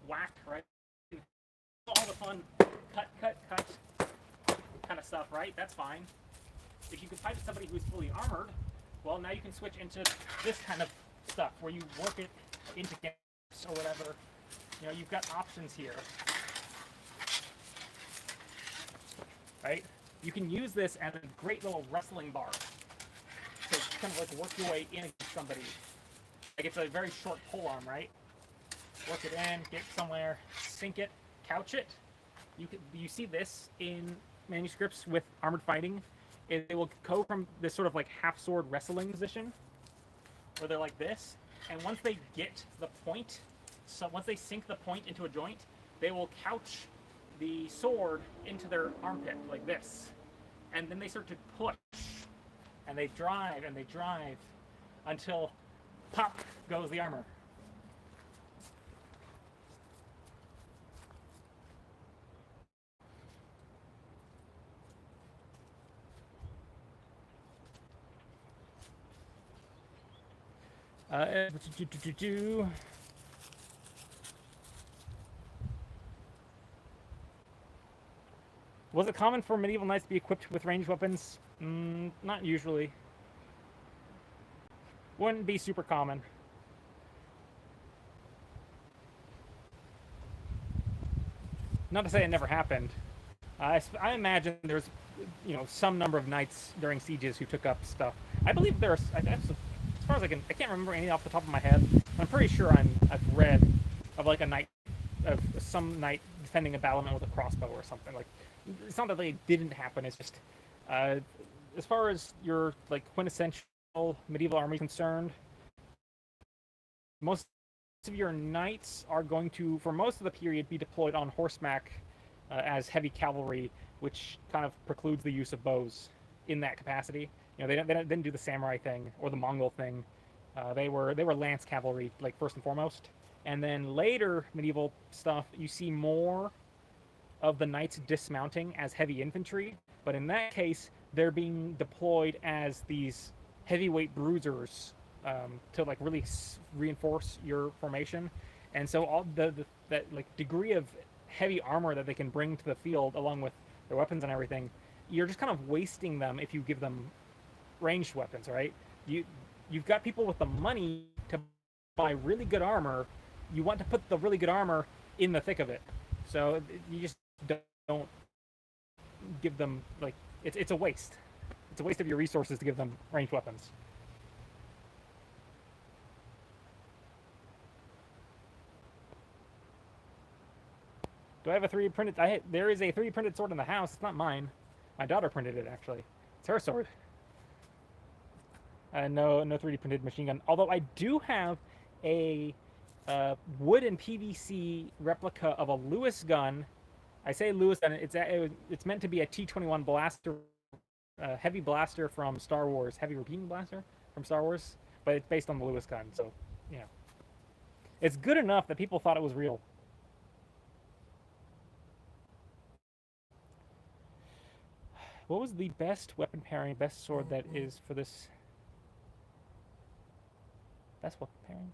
whack, right? All the fun cut kind of stuff, right? That's fine. If you can fight somebody who's fully armored, well, now you can switch into this kind of stuff where you work it into gaps or whatever. You've got options here, right? You can use this as a great little wrestling bar to kind of like work your way in against somebody. Like it's a very short pole arm, right? Work it in, get somewhere, sink it, couch it. You see this in manuscripts with armored fighting. They will go from this sort of like half sword wrestling position, where they're like this, and once they get the point, so once they sink the point into a joint, they will couch the sword into their armpit like this, and then they start to push, and they drive until pop goes the armor. Was it common for medieval knights to be equipped with ranged weapons? Not usually. Wouldn't be super common. Not to say it never happened. I imagine there's, some number of knights during sieges who took up stuff. I believe there's, as far as I can't remember any off the top of my head. I'm pretty sure I've read of like a knight, of some knight defending a battlement with a crossbow or something. Like, it's not that they didn't happen. It's just, as far as your like quintessential medieval army concerned, most of your knights are going to, for most of the period, be deployed on horseback as heavy cavalry, which kind of precludes the use of bows in that capacity. They didn't do the samurai thing or the Mongol thing. They were lance cavalry, like first and foremost. And then later medieval stuff, you see more of the knights dismounting as heavy infantry. But in that case, they're being deployed as these heavyweight bruisers to like really reinforce your formation. And so all that like degree of heavy armor that they can bring to the field, along with their weapons and everything, you're just kind of wasting them if you give them ranged weapons, right? You've got people with the money to buy really good armor. You want to put the really good armor in the thick of it. So you just don't give them like it's a waste. It's a waste of your resources to give them ranged weapons. Do I have a 3D printed? There is a 3D printed sword in the house. It's not mine. My daughter printed it actually. It's her sword. No 3D printed machine gun. Although I do have a wood and PVC replica of a Lewis gun. I say Lewis gun. It's meant to be a T-21 blaster, heavy blaster from Star Wars, heavy repeating blaster from Star Wars, but it's based on the Lewis gun. So yeah, it's good enough that people thought it was real. What was the best weapon pairing, best sword that is for this? Best weapon pairing?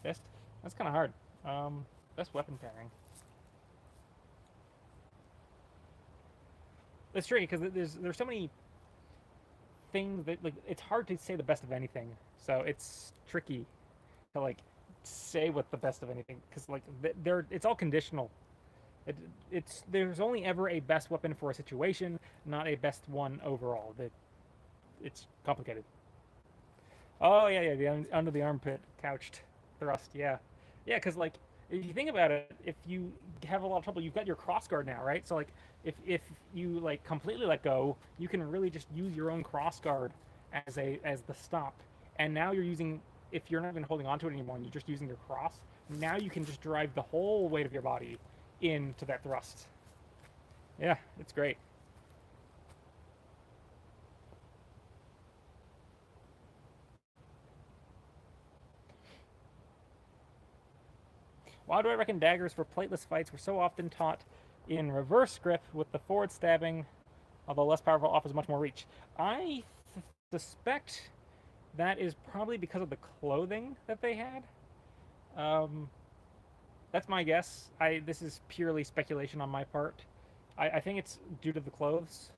Best. That's kind of hard. Best weapon pairing. It's tricky because there's so many things that like it's hard to say the best of anything. So it's tricky to like say what the best of anything because like it's all conditional. There's only ever a best weapon for a situation, not a best one overall. It's complicated. Oh yeah, the under the armpit couched thrust. Yeah, because like if you think about it, if you have a lot of trouble, you've got your crossguard now, right? So like if you like completely let go, you can really just use your own crossguard as the stop. And now you're using if you're not even holding onto it anymore, and you're just using your cross. Now you can just drive the whole weight of your body into that thrust. Yeah, it's great. Why do I reckon daggers for plateless fights were so often taught in reverse grip with the forward stabbing, although less powerful, offers much more reach? I suspect that is probably because of the clothing that they had. That's my guess. This is purely speculation on my part. I think it's due to the clothes.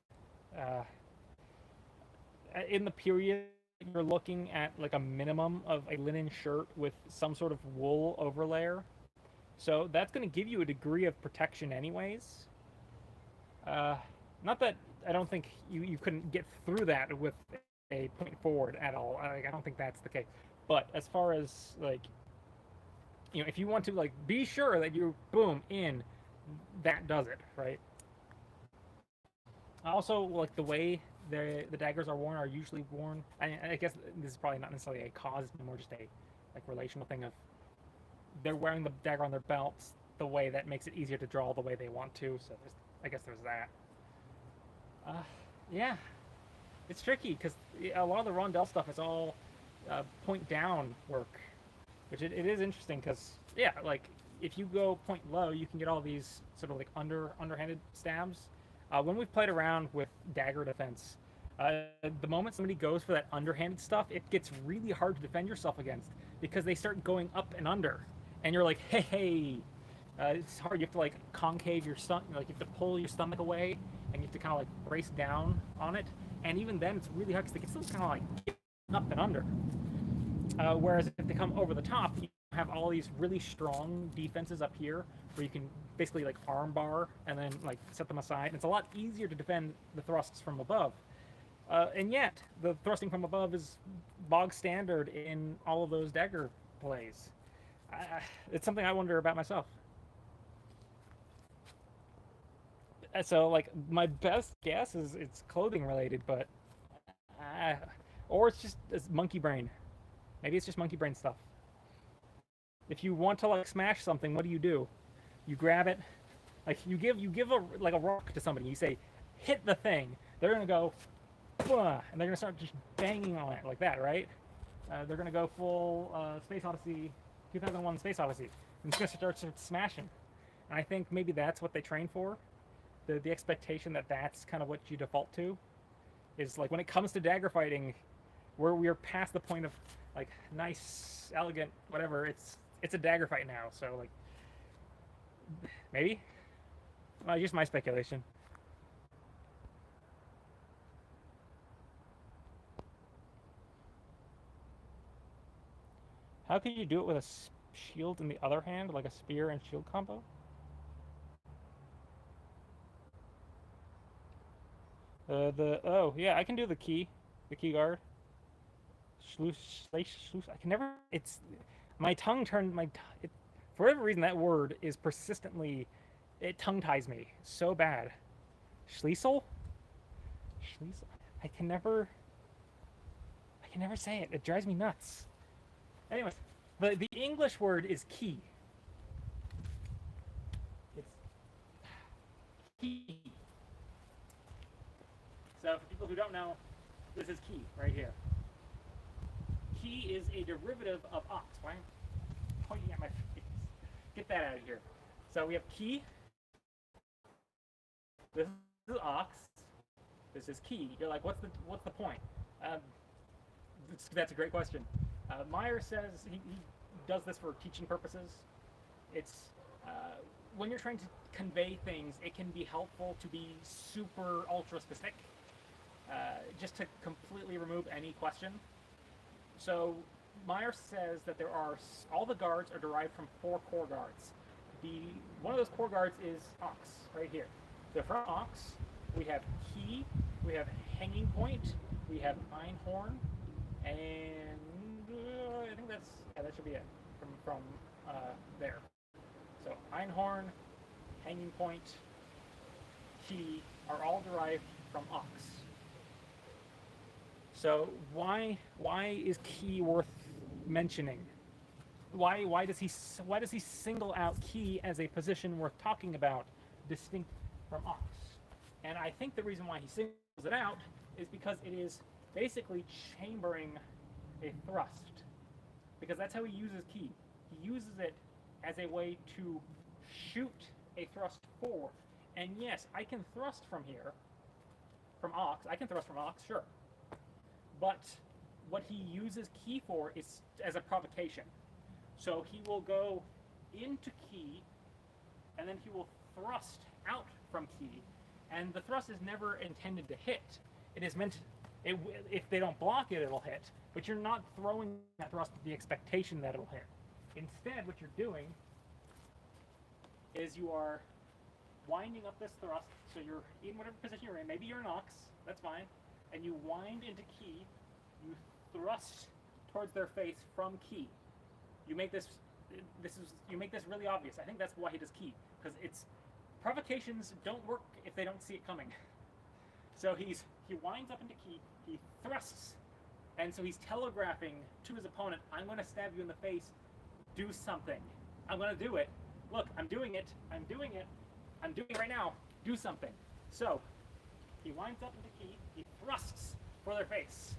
In the period, you're looking at like a minimum of a linen shirt with some sort of wool overlayer. So that's going to give you a degree of protection anyways. Not that I don't think you couldn't get through that with a point forward at all. I don't think that's the case. But as far as like, if you want to like be sure that you're boom in, that does it, right? Also, like the way the daggers are worn are usually worn. I guess this is probably not necessarily a cause, but more just a like relational thing of they're wearing the dagger on their belts the way that makes it easier to draw the way they want to. So I guess there's that. Yeah, it's tricky because a lot of the rondel stuff is all point down work, which it is interesting because yeah, like if you go point low, you can get all these sort of like underhanded stabs. When we've played around with dagger defense, the moment somebody goes for that underhanded stuff, it gets really hard to defend yourself against because they start going up and under, and you're like, hey, it's hard. You have to like concave your stomach, like you have to pull your stomach away, and you have to kind of like brace down on it. And even then, it's really hard because they can still kind of like get up and under. Whereas if they come over the top, you have all these really strong defenses up here where you can basically like arm bar and then like set them aside. And it's a lot easier to defend the thrusts from above. And yet, the thrusting from above is bog standard in all of those dagger plays. It's something I wonder about myself. So, like, my best guess is it's clothing related, but or it's monkey brain. Maybe it's just monkey brain stuff. If you want to like smash something, what do? You grab it, like you give a rock to somebody. You say, hit the thing. They're gonna go, and they're gonna start just banging on it like that, right? They're gonna go full Space Odyssey, 2001 Space Odyssey, and it's gonna start smashing. And I think maybe that's what they train for. The expectation that that's kind of what you default to is like when it comes to dagger fighting, where we're past the point of like nice, elegant, whatever. It's a dagger fight now. So like maybe, well, just my speculation. How can you do it with a shield in the other hand, like a spear and shield combo. Oh yeah, I can do the key guard. Sluice. I can never. It's my tongue turned it, for whatever reason that word is persistently it tongue ties me so bad. Schließel. Schließel. I can never say it. It drives me nuts. Anyway, the English word is key. It's key. So for people who don't know, this is key right here. Key is a derivative of ox. Why am I pointing at my face? Get that out of here. So we have key. This is ox. This is key. You're like, what's the point? That's a great question. Meyer says he does this for teaching purposes. It's when you're trying to convey things, it can be helpful to be super ultra specific, just to completely remove any question. So Meyer says that there are all the guards are derived from 4 core guards. One of those core guards is ox right here. So from ox, we have key, we have hanging point, we have einhorn, and I think that should be it from there. So einhorn, hanging point, key are all derived from ox. So why is key worth mentioning? Why does he single out key as a position worth talking about, distinct from ox? And I think the reason why he singles it out is because it is basically chambering a thrust, because that's how he uses key. He uses it as a way to shoot a thrust forward. And yes, I can thrust from here, from ox. I can thrust from ox, sure. But what he uses key for is as a provocation. So he will go into key, and then he will thrust out from key. And the thrust is never intended to hit. It is meant, if they don't block it, it'll hit. But you're not throwing that thrust with the expectation that it'll hit. Instead, what you're doing is you are winding up this thrust, so you're in whatever position you're in. Maybe you're an ox, that's fine. And you wind into key, you thrust towards their face from key. You make this really obvious. I think that's why he does key, because provocations don't work if they don't see it coming. So he winds up into key, he thrusts, and so he's telegraphing to his opponent, I'm going to stab you in the face, do something. I'm going to do it. Look, I'm doing it right now, do something. So he winds up into key, he thrusts for their face.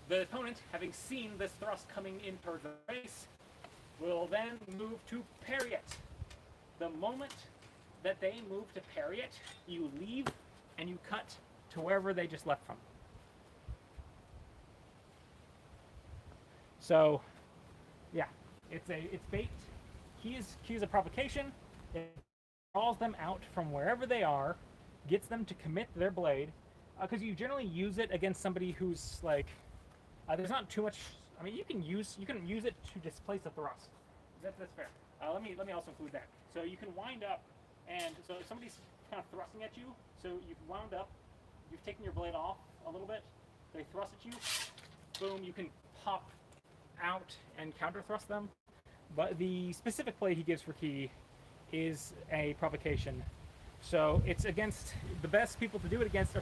The opponent, having seen this thrust coming in towards the face, will then move to parry it. The moment that they move to parry it, you leave and you cut to wherever they just left from. So, yeah, it's bait. Key is a provocation. It draws them out from wherever they are, gets them to commit their blade, because you generally use it against somebody who's like, there's not too much. I mean, you can use it to displace a thrust. That's fair. Let me also include that. So you can wind up, and so if somebody's kind of thrusting at you, so you've wound up, you've taken your blade off a little bit, they thrust at you, boom, you can pop out and counter thrust them. But the specific play he gives for key is a provocation. So it's against, the best people to do it against are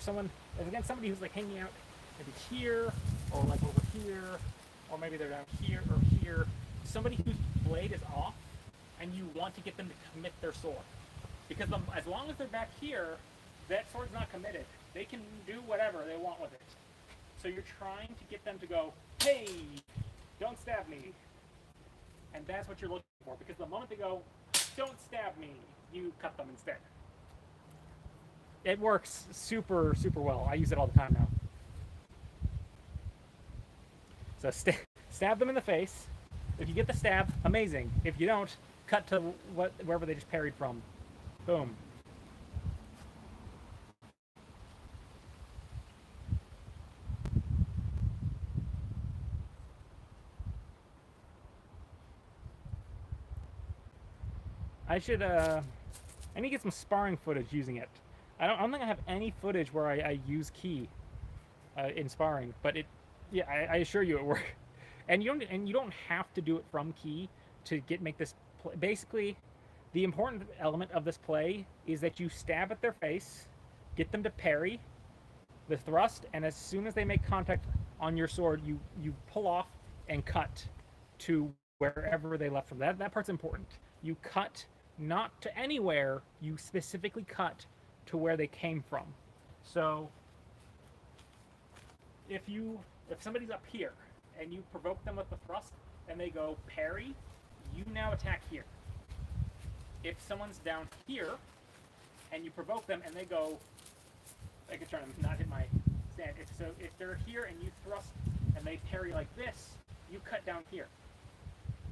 against somebody who's like hanging out maybe here, or like over here, or maybe they're down here or here. Somebody whose blade is off, and you want to get them to commit their sword. Because as long as they're back here, that sword's not committed. They can do whatever they want with it. So you're trying to get them to go, hey, don't stab me. And that's what you're looking for, because the moment they go, don't stab me, you cut them instead. It works super, super well. I use it all the time now. So stab them in the face. If you get the stab, amazing. If you don't, cut to wherever they just parried from. Boom. I should I need to get some sparring footage using it. I don't think I have any footage where I use key in sparring, but yeah, I assure you it works. And you don't have to do it from key to make this basically. The important element of this play is that you stab at their face, get them to parry the thrust, and as soon as they make contact on your sword, you pull off and cut to wherever they left from. That part's important. You cut not to anywhere, you specifically cut to where they came from. So if somebody's up here and you provoke them with the thrust and they go parry, you now attack here. If someone's down here and you provoke them and they go, I can try to not hit my stand. If they're here and you thrust and they parry like this, you cut down here.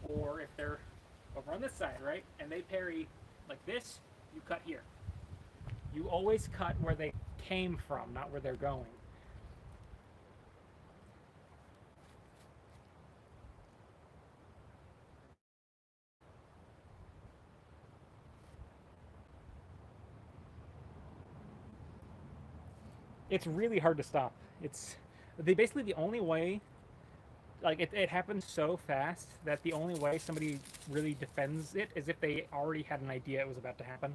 Or if they're over on this side, right, and they parry like this, you cut here. You always cut where they came from, not where they're going. It's really hard to stop. Basically the only way, like it happens so fast that the only way somebody really defends it is if they already had an idea it was about to happen.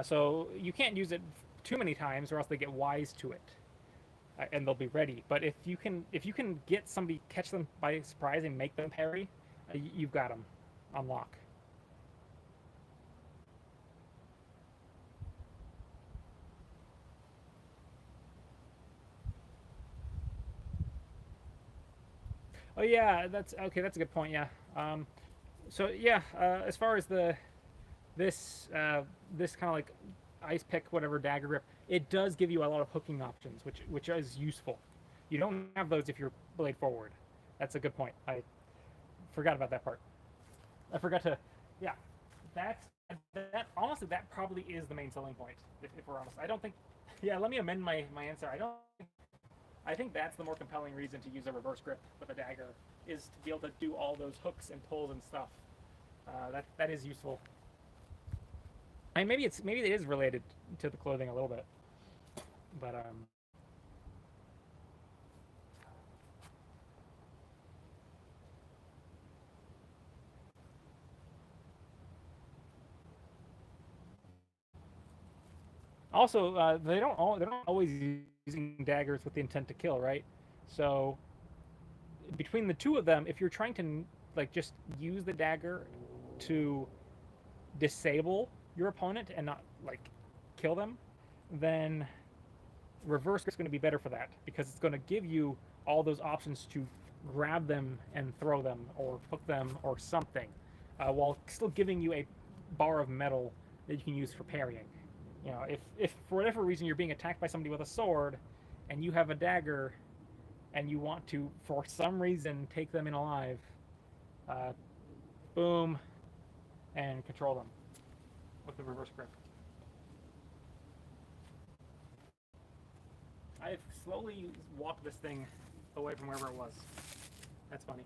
So you can't use it too many times, or else they get wise to it, and they'll be ready. But if you can get somebody, catch them by surprise and make them parry, you've got them on lock. Oh yeah, that's okay. That's a good point. Yeah. So yeah, as far as this kind of like ice pick, whatever, dagger grip, it does give you a lot of hooking options, which is useful. You don't have those if you're blade forward. That's a good point. I forgot about that part. I forgot to. Yeah, that honestly, that probably is the main selling point. If we're honest, I don't think. Yeah, let me amend my answer. I think that's the more compelling reason to use a reverse grip with a dagger, is to be able to do all those hooks and pulls and stuff. That is useful. I mean, maybe it is related to the clothing a little bit, but also they're not always using daggers with the intent to kill, right? So between the two of them, if you're trying to like just use the dagger to disable your opponent and not like kill them, then reverse grip is going to be better for that, because it's going to give you all those options to grab them and throw them or hook them or something, while still giving you a bar of metal that you can use for parrying. You know, if for whatever reason you're being attacked by somebody with a sword and you have a dagger and you want to, for some reason, take them in alive, boom, and control them with the reverse grip. I've slowly walked this thing away from wherever it was. That's funny.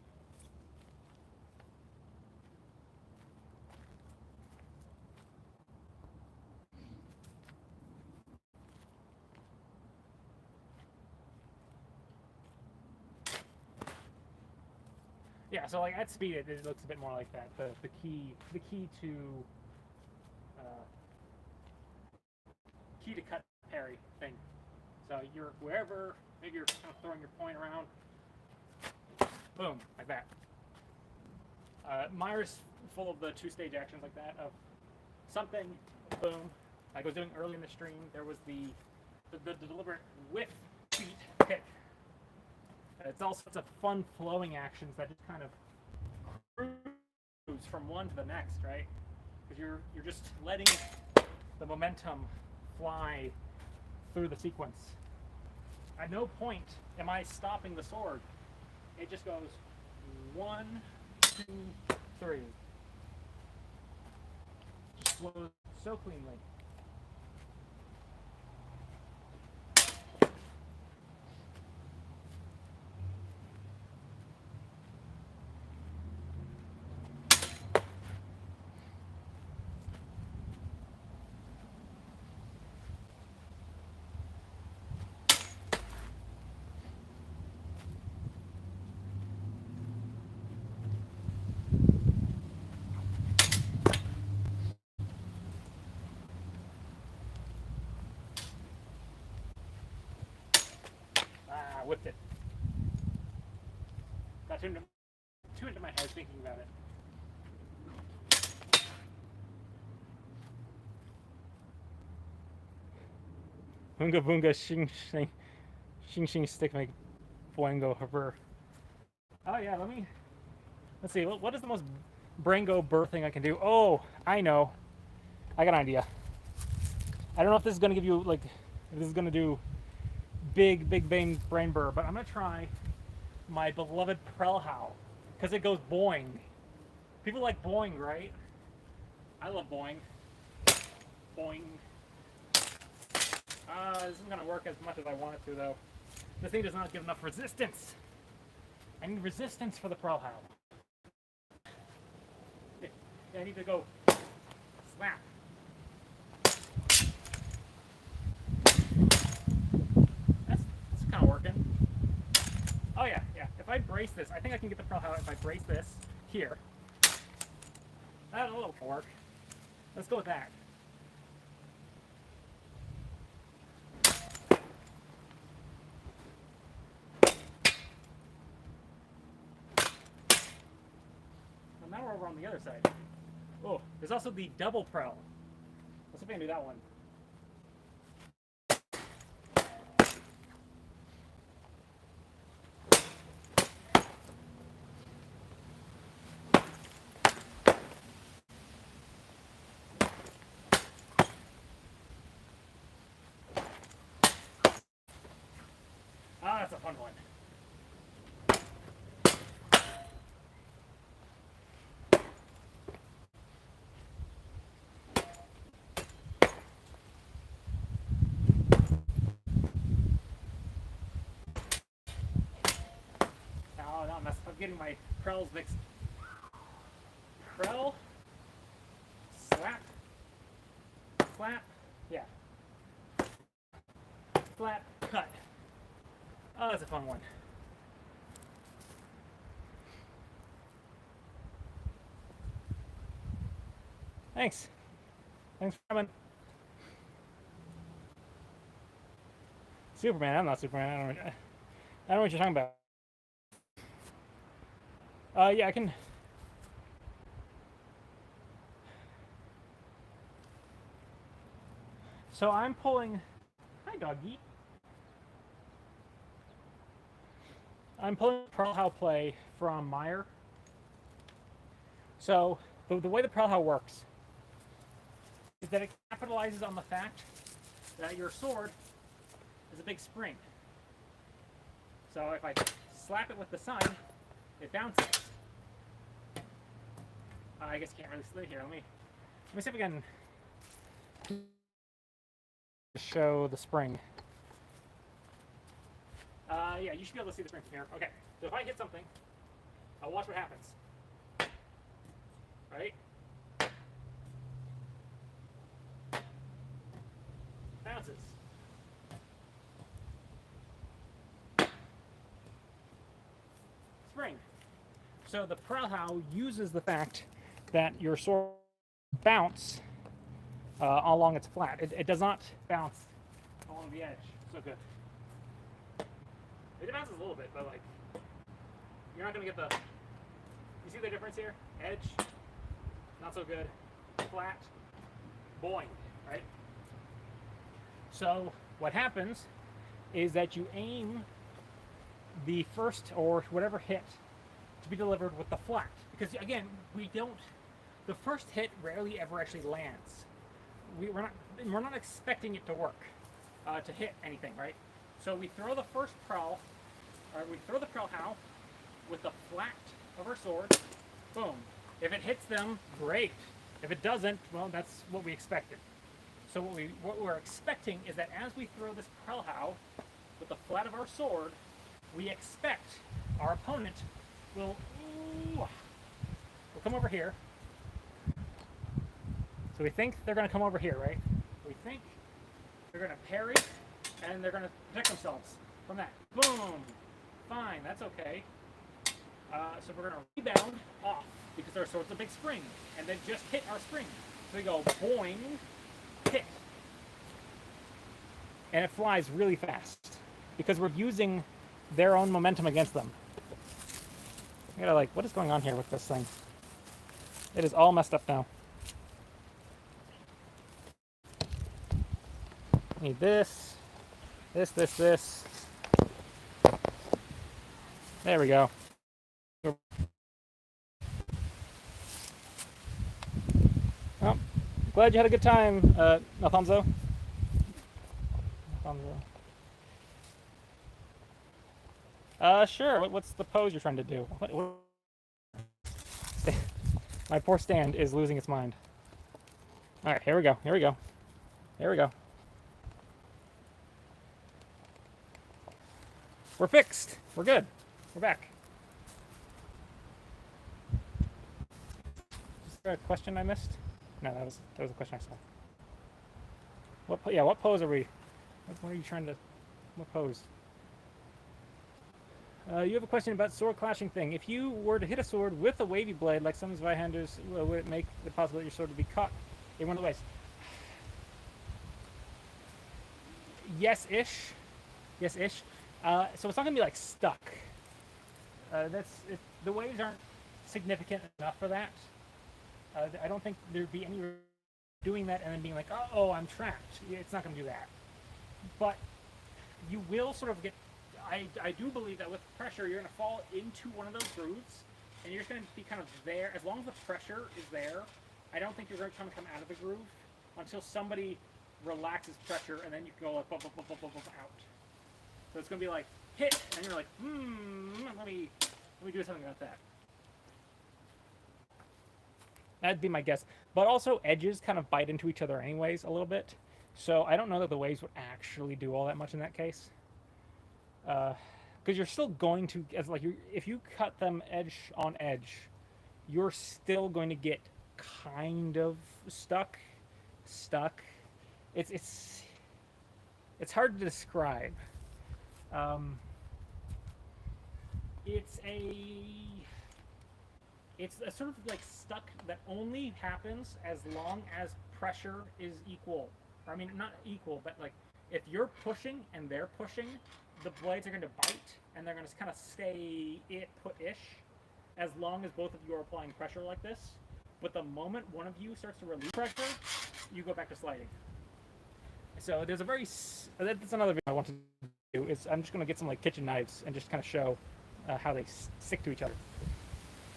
Yeah, so like at speed, it looks a bit more like that. The key to cut parry thing. So you're wherever, maybe you're kind of throwing your point around, boom, like that. Myra's full of the two-stage actions like that, of something, boom. Like I was doing early in the stream, there was the deliberate whiff, beat, hit. It's all sorts of fun flowing actions that just kind of cruise from one to the next, right? Because you're just letting the momentum fly through the sequence. At no point am I stopping the sword. It just goes 1, 2, 3. Just flows so cleanly. I whipped it. Got too into my head thinking about it. Boonga boonga shing shing shing shing stick make boingo hover. Oh yeah, let's see. What is the most Brango burr thing I can do? Oh, I know. I got an idea. I don't know if this is gonna give you like, if this is gonna do big brain burr, but I'm gonna try my beloved Prellhow because it goes boing. People like boing, right? I love boing. Boing. This isn't gonna work as much as I want it to, though. This thing does not give enough resistance. I need resistance for the Prellhow. I need to go slap. That's kind of working. Oh yeah. If I brace this, I think I can get the Prellhow if I brace this here. That'll work. Let's go with that. Well, now we're over on the other side. Oh, there's also the double Prell. Let's see if I can do that one. Ah, that's a fun one. Oh, no, I'm getting my Prells mixed. Prell, slap, flap, yeah. Flap, cut. Oh, that's a fun one. Thanks. Thanks for coming. Superman, I'm not Superman. I don't know what you're talking about. Yeah, I can. So I'm pulling. Hi, doggy. I'm pulling Prellhow play from Meyer. So the way the Prellhow works is that it capitalizes on the fact that your sword is a big spring. So if I slap it with the sun, it bounces. I guess you can't really see it here. Let me see if we can show the spring. Yeah, you should be able to see the spring from here. Okay, so if I hit something, I'll watch what happens. Right? Bounces. Spring. So the Prellhow uses the fact that your sword bounce along its flat. It does not bounce along the edge. So good. It bounces a little bit, but like you're not gonna get the. You see the difference here? Edge, not so good. Flat, boing, right? So what happens is that you aim the first or whatever hit to be delivered with the flat, because again, the first hit rarely ever actually lands. We're not expecting it to work, to hit anything, right? So we throw the first Prell, or we throw the Prellhow with the flat of our sword. Boom. If it hits them, great. If it doesn't, well, that's what we expected. So what we're expecting is that as we throw this Prellhow with the flat of our sword, we expect our opponent will come over here. So we think they're going to come over here, right? We think they're going to parry, and they're going to protect themselves from that. Boom! Fine, that's okay. So we're going to rebound off, because our sword's a big spring, and then just hit our spring. So we go boing, hit. And it flies really fast, because we're using their own momentum against them. I gotta like, what is going on here with this thing? It is all messed up now. Need this. This. There we go. Well, glad you had a good time, Alfonso. Sure. What's the pose you're trying to do? My poor stand is losing its mind. All right, here we go. We're fixed. We're good. We're back. Is there a question I missed? No, that was a question I saw. What pose are we? What are you trying to? What pose? You have a question about sword clashing thing. If you were to hit a sword with a wavy blade, like some Zweihanders, would it make it possible that your sword would be caught in one of the ways? Yes-ish. So it's not going to be like stuck. The waves aren't significant enough for that. I don't think there'd be any doing that and then being like, oh, I'm trapped. It's not going to do that. But you will sort of get. I do believe that with pressure, you're going to fall into one of those grooves, and you're just going to be kind of there. As long as the pressure is there, I don't think you're going to come out of the groove until somebody relaxes pressure, and then you can go like, out. So it's going to be like, hit, and you're like, let me do something about that. That'd be my guess. But also, edges kind of bite into each other anyways a little bit. So I don't know that the waves would actually do all that much in that case. Because you're still going to, if you cut them edge on edge, you're still going to get kind of stuck. It's hard to describe. It's a sort of like stuck that only happens as long as pressure is equal. I mean, not equal, but like if you're pushing and they're pushing, the blades are going to bite and they're going to kind of stay put-ish as long as both of you are applying pressure like this. But the moment one of you starts to release pressure, you go back to sliding. So there's that's another video I want to do. I'm just going to get some like kitchen knives and just kind of show how they stick to each other.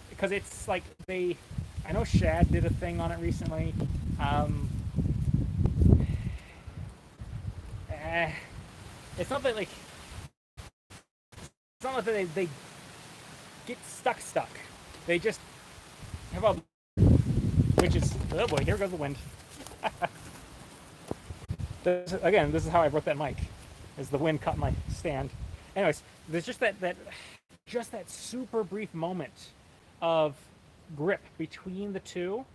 Because it's like I know Shad did a thing on it recently. It's not that like they get stuck. They just have a which is oh boy, here goes the wind. This is how I broke that mic. Is the wind caught my stand. Anyways, there's just that super brief moment of grip between the two,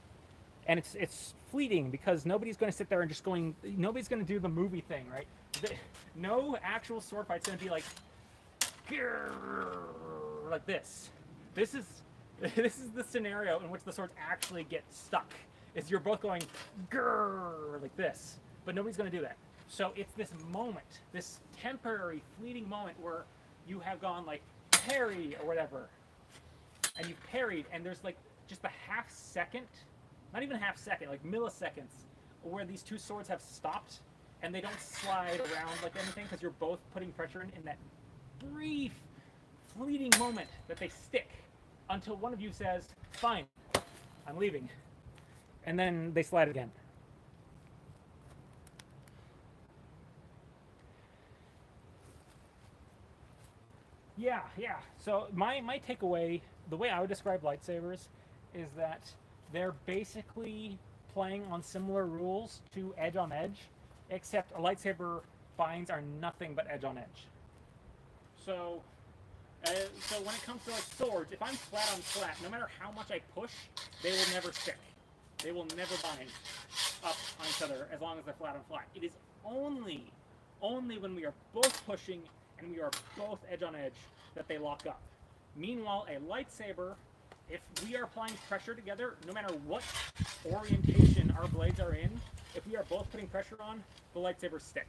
and it's fleeting because nobody's going to sit there and nobody's going to do the movie thing, right? No actual sword fight's going to be like this. This is the scenario in which the swords actually get stuck. Is you're both going like this, but nobody's going to do that. So it's this moment, this temporary, fleeting moment where you have gone like parry or whatever, and you've parried, and there's like just a half second, not even a half second, like milliseconds, where these two swords have stopped, and they don't slide around like anything because you're both putting pressure in that brief, fleeting moment that they stick until one of you says, fine, I'm leaving. And then they slide again. Yeah. So my takeaway, the way I would describe lightsabers is that they're basically playing on similar rules to edge on edge, except a lightsaber binds are nothing but edge on edge. So when it comes to like swords, if I'm flat on flat, no matter how much I push, they will never stick. They will never bind up on each other as long as they're flat on flat. It is only when we are both pushing and we are both edge on edge that they lock up. Meanwhile, a lightsaber, if we are applying pressure together, no matter what orientation our blades are in, if we are both putting pressure on, the lightsabers stick.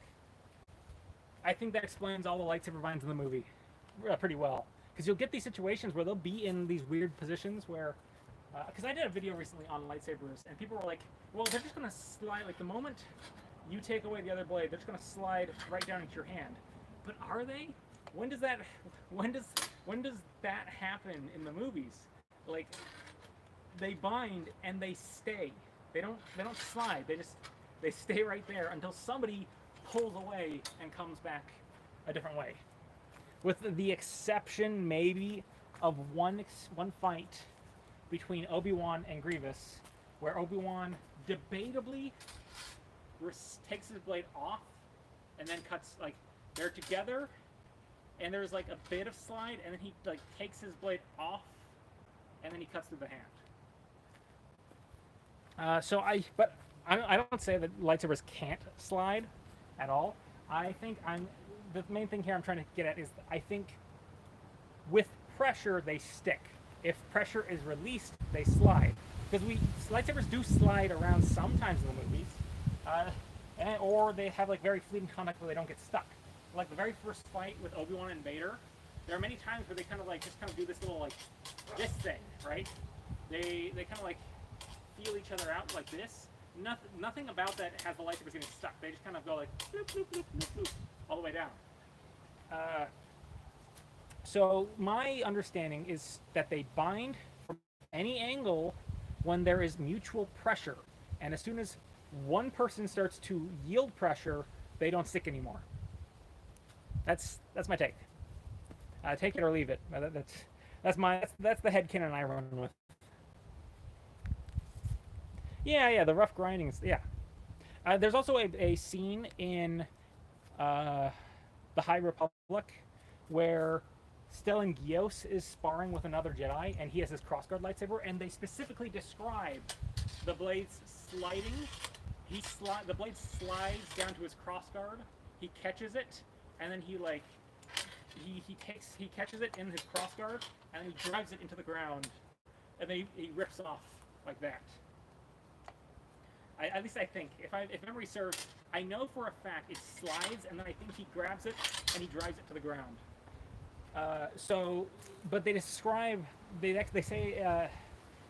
I think that explains all the lightsaber binds in the movie. pretty well, because you'll get these situations where they'll be in these weird positions where, because I did a video recently on lightsabers, and people were like, well, they're just gonna slide, like the moment you take away the other blade, they're just gonna slide right down into your hand. But are they? When does that happen in the movies? Like, they bind and they stay. They don't slide. They stay right there until somebody pulls away and comes back a different way. With the exception maybe of one fight between Obi-Wan and Grievous, where Obi-Wan debatably takes his blade off and then cuts, like, they're together and there's like a bit of slide, and then he like takes his blade off and then he cuts through the hand. But I don't say that lightsabers can't slide at all. I think the main thing here I'm trying to get at is I think with pressure they stick. If pressure is released, they slide. Because lightsabers do slide around sometimes in the movies, or they have like very fleeting contact where they don't get stuck. Like the very first fight with Obi-Wan and Vader, there are many times where they kind of like just kind of do this little like this thing, right? They kind of like feel each other out like this. Nothing about that has the lightsabers getting stuck. They just kind of go like bloop, bloop, bloop, bloop, bloop, all the way down. So my understanding is that they bind from any angle when there is mutual pressure, and as soon as one person starts to yield pressure, they don't stick anymore. That's my take. Take it or leave it. That's the headcanon I run with. Yeah, the rough grindings. Yeah. There's also a scene in the High Republic where Stellan Gios is sparring with another Jedi, and he has his crossguard lightsaber, and they specifically describe the blades sliding. The blade slides down to his crossguard. He catches it, and then he catches it in his crossguard, and he drives it into the ground, and then he rips off like that. At least I think, if memory serves, I know for a fact it slides, and then I think he grabs it and he drives it to the ground. But they describe, they say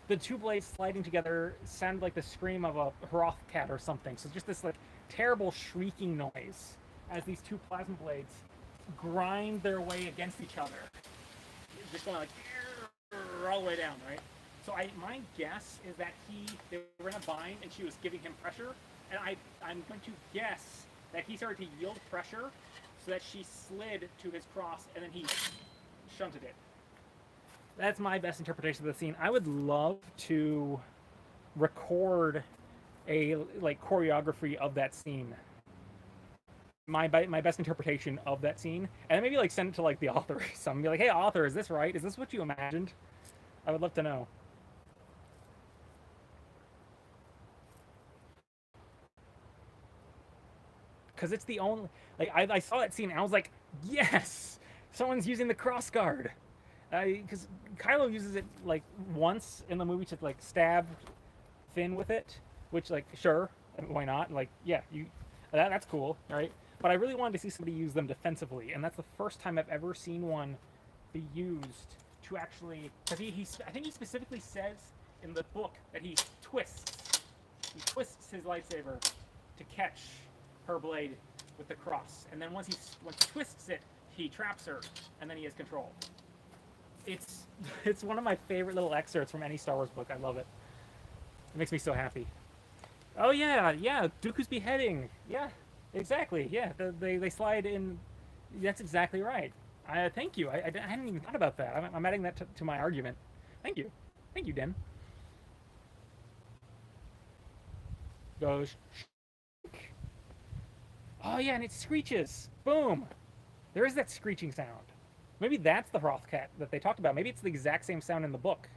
the two blades sliding together sound like the scream of a Hroth cat or something. So just this like terrible shrieking noise as these two plasma blades grind their way against each other. Just going like all the way down, right? So my guess is that they were in a bind and she was giving him pressure, and I'm going to guess that he started to yield pressure so that she slid to his cross and then he shunted it. That's my best interpretation of the scene. I would love to record a like choreography of that scene. My best interpretation of that scene, and then maybe like send it to like the author or something. Be like, hey author, is this right? Is this what you imagined? I would love to know. Because it's the only, like, I saw that scene and I was like, yes, someone's using the crossguard. Because Kylo uses it like once in the movie to like stab Finn with it, which like sure, why not? Like yeah, that's cool, right? But I really wanted to see somebody use them defensively, and that's the first time I've ever seen one be used to actually. Because I think he specifically says in the book that he twists his lightsaber to catch her blade with the cross, and then once he twists it, he traps her, and then he has control. It's one of my favorite little excerpts from any Star Wars book. I love it. It makes me so happy. Oh yeah, Dooku's beheading. Yeah, exactly. Yeah, they slide in. That's exactly right. Thank you. I hadn't even thought about that. I'm adding that to my argument. Thank you, Den. Goes. Oh yeah, and it screeches. Boom. There is that screeching sound. Maybe that's the Hroth cat that they talked about. Maybe it's the exact same sound in the book.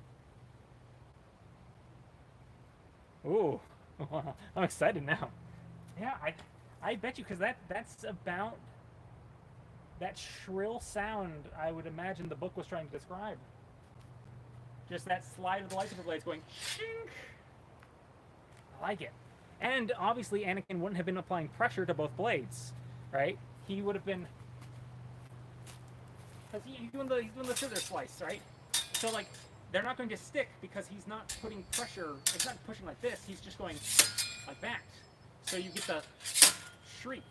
Ooh, I'm excited now. Yeah, I bet you, because that's about that shrill sound I would imagine the book was trying to describe. Just that slide of the lightsaber blades going shink. I like it. And obviously Anakin wouldn't have been applying pressure to both blades, right? He would have been... because he's doing the scissor slice, right? So like they're not going to stick because he's not putting pressure. He's not pushing like this. He's just going like that. So you get the shriek.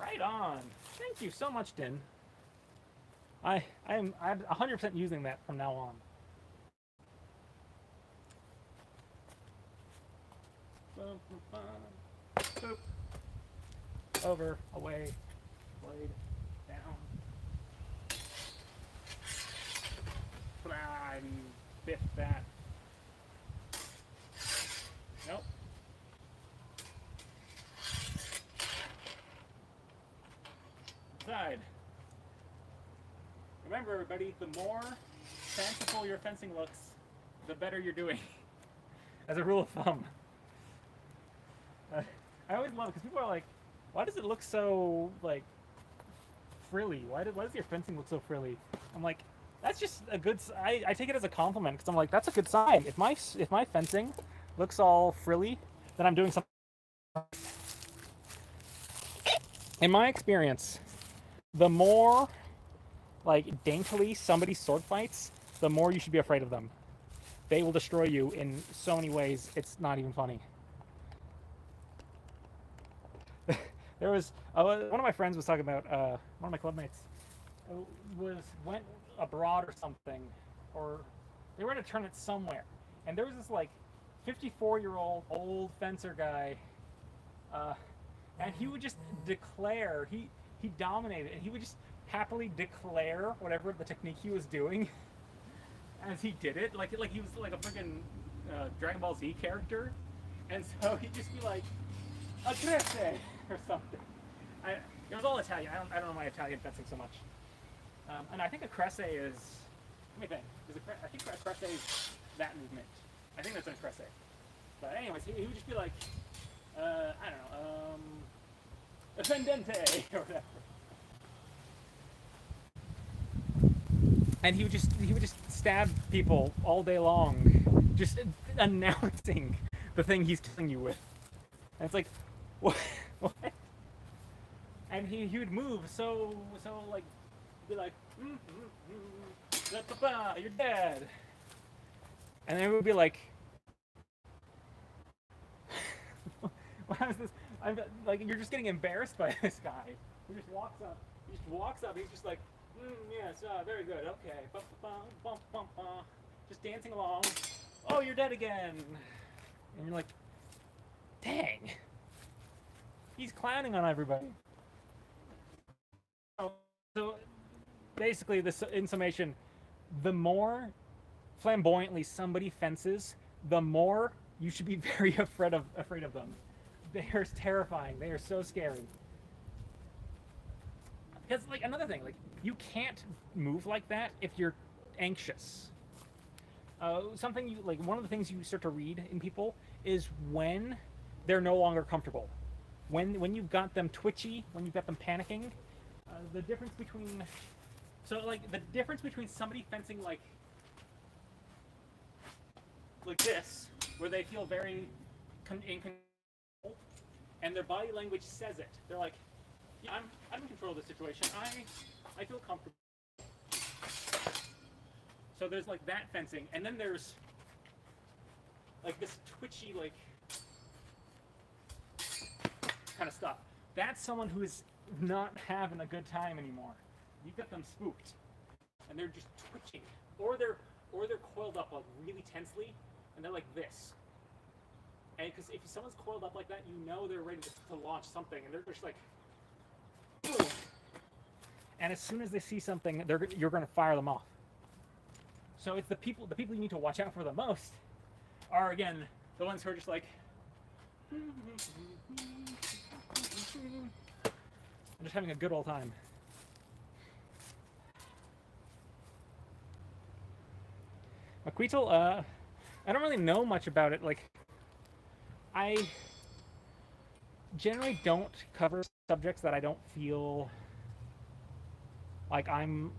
Right on. Thank you so much, Din. I'm 100% using that from now on. Boop. Over, away, blade, down. I biffed that. Nope. Side. Remember, everybody, the more fanciful your fencing looks, the better you're doing. As a rule of thumb. I always love it because people are like, why does it look so, like, frilly? Why does your fencing look so frilly? I'm like, that's just a good... I take it as a compliment because I'm like, that's a good sign. If my fencing looks all frilly, then I'm doing something... In my experience, the more, like, daintily somebody sword fights, the more you should be afraid of them. They will destroy you in so many ways, it's not even funny. There was one of my friends was talking about one of my clubmates went abroad or something, or they were at a tournament somewhere, and there was this like 54-year-old old fencer guy, and he would just declare he dominated, and he would just happily declare whatever the technique he was doing as he did it, like he was like a freaking Dragon Ball Z character, and so he'd just be like, "Aggresse!" or something. It was all Italian. I don't know my Italian fencing so much. And I think a cresse is... Let me think. I think a cresse is that movement. I think that's a cresse. But anyways, he would just be like, I don't know, ascendente, or whatever. And he would just stab people all day long, just announcing the thing he's killing you with. And it's like, what? And he would move so like, be like, you're dead. And then it would be like, what is this? I'm like, you're just getting embarrassed by this guy. He just walks up. He's just like, yes, very good. Okay, just dancing along. Oh, you're dead again. And you're like, dang. He's clowning on everybody. So basically, in summation, the more flamboyantly somebody fences, the more you should be very afraid of them. They are terrifying. They are so scary. Because, like, another thing, like, you can't move like that if you're anxious. Something you, like, one of the things you start to read in people is when they're no longer comfortable. When you've got them twitchy, when you've got them panicking, the difference between... So, like, the difference between somebody fencing, like this, where they feel very in control, and their body language says it. They're like, yeah, I'm in control of the situation. I feel comfortable. So there's, like, that fencing, and then there's, like, this twitchy, like, kind of stuff. That's someone who is not having a good time anymore. You've got them spooked, and they're just twitching, or they're coiled up like really tensely, and they're like this. And because if someone's coiled up like that, you know they're ready to launch something, and they're just like, boom. And as soon as they see something, you're going to fire them off. So it's the people you need to watch out for the most are, again, the ones who are just like, I'm just having a good old time. Maquito, I don't really know much about it. Like, I generally don't cover subjects that I don't feel like I'm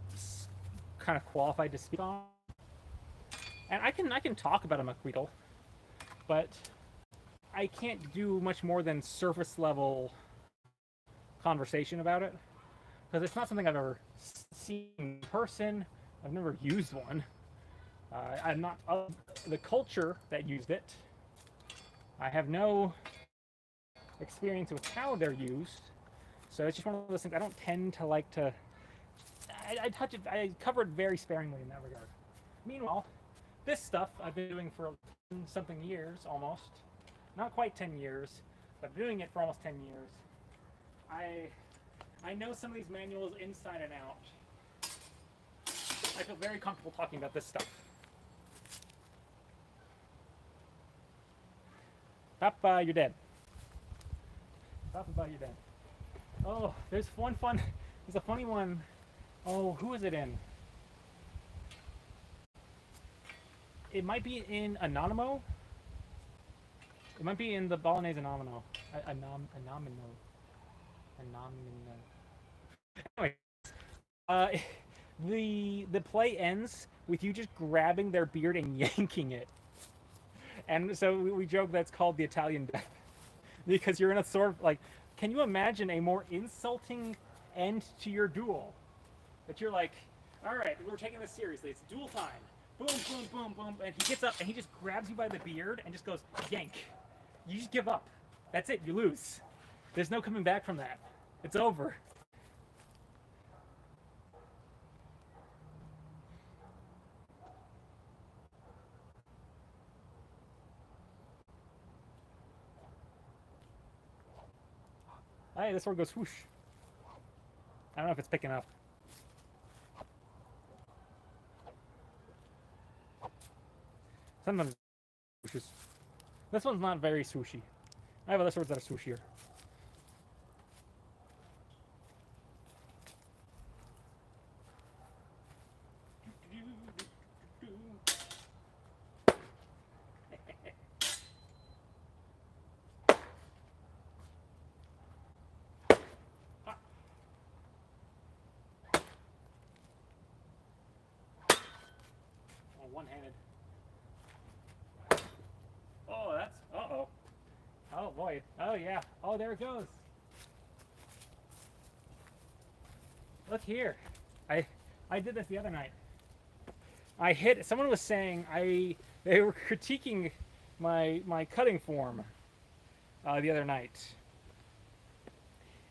kind of qualified to speak on. And I can talk about a Maquito, but I can't do much more than surface level conversation about it. because it's not something I've ever seen in person. I've never used one. I'm not of the culture that used it. I have no experience with how they're used, so it's just one of those things I don't tend to like to. I touch it. I cover it very sparingly in that regard. Meanwhile, this stuff I've been doing for something years almost, not quite 10 years, but doing it for almost 10 years. I know some of these manuals inside and out. I feel very comfortable talking about this stuff. Papa, you're dead. Papa, you're dead. Oh, there's a funny one. Oh, who is it in? It might be in Anonimo. It might be in the Bolognese Anonimo. Anyway, the play ends with you just grabbing their beard and yanking it. And so we joke that's called the Italian death. Because you're in a sort of, like, can you imagine a more insulting end to your duel? That you're like, all right, we're taking this seriously. It's duel time. Boom, boom, boom, boom. And he gets up and he just grabs you by the beard and just goes, yank. You just give up. That's it. You lose. There's no coming back from that. It's over. Hey, this sword goes whoosh. I don't know if it's picking up. Sometimes swooshes. This one's not very swooshy. I have other swords that are swooshier. One-handed. Oh, that's... Uh-oh. Oh, boy. Oh, yeah. Oh, there it goes. Look here. I did this the other night. I hit... Someone was saying they were critiquing my cutting form the other night.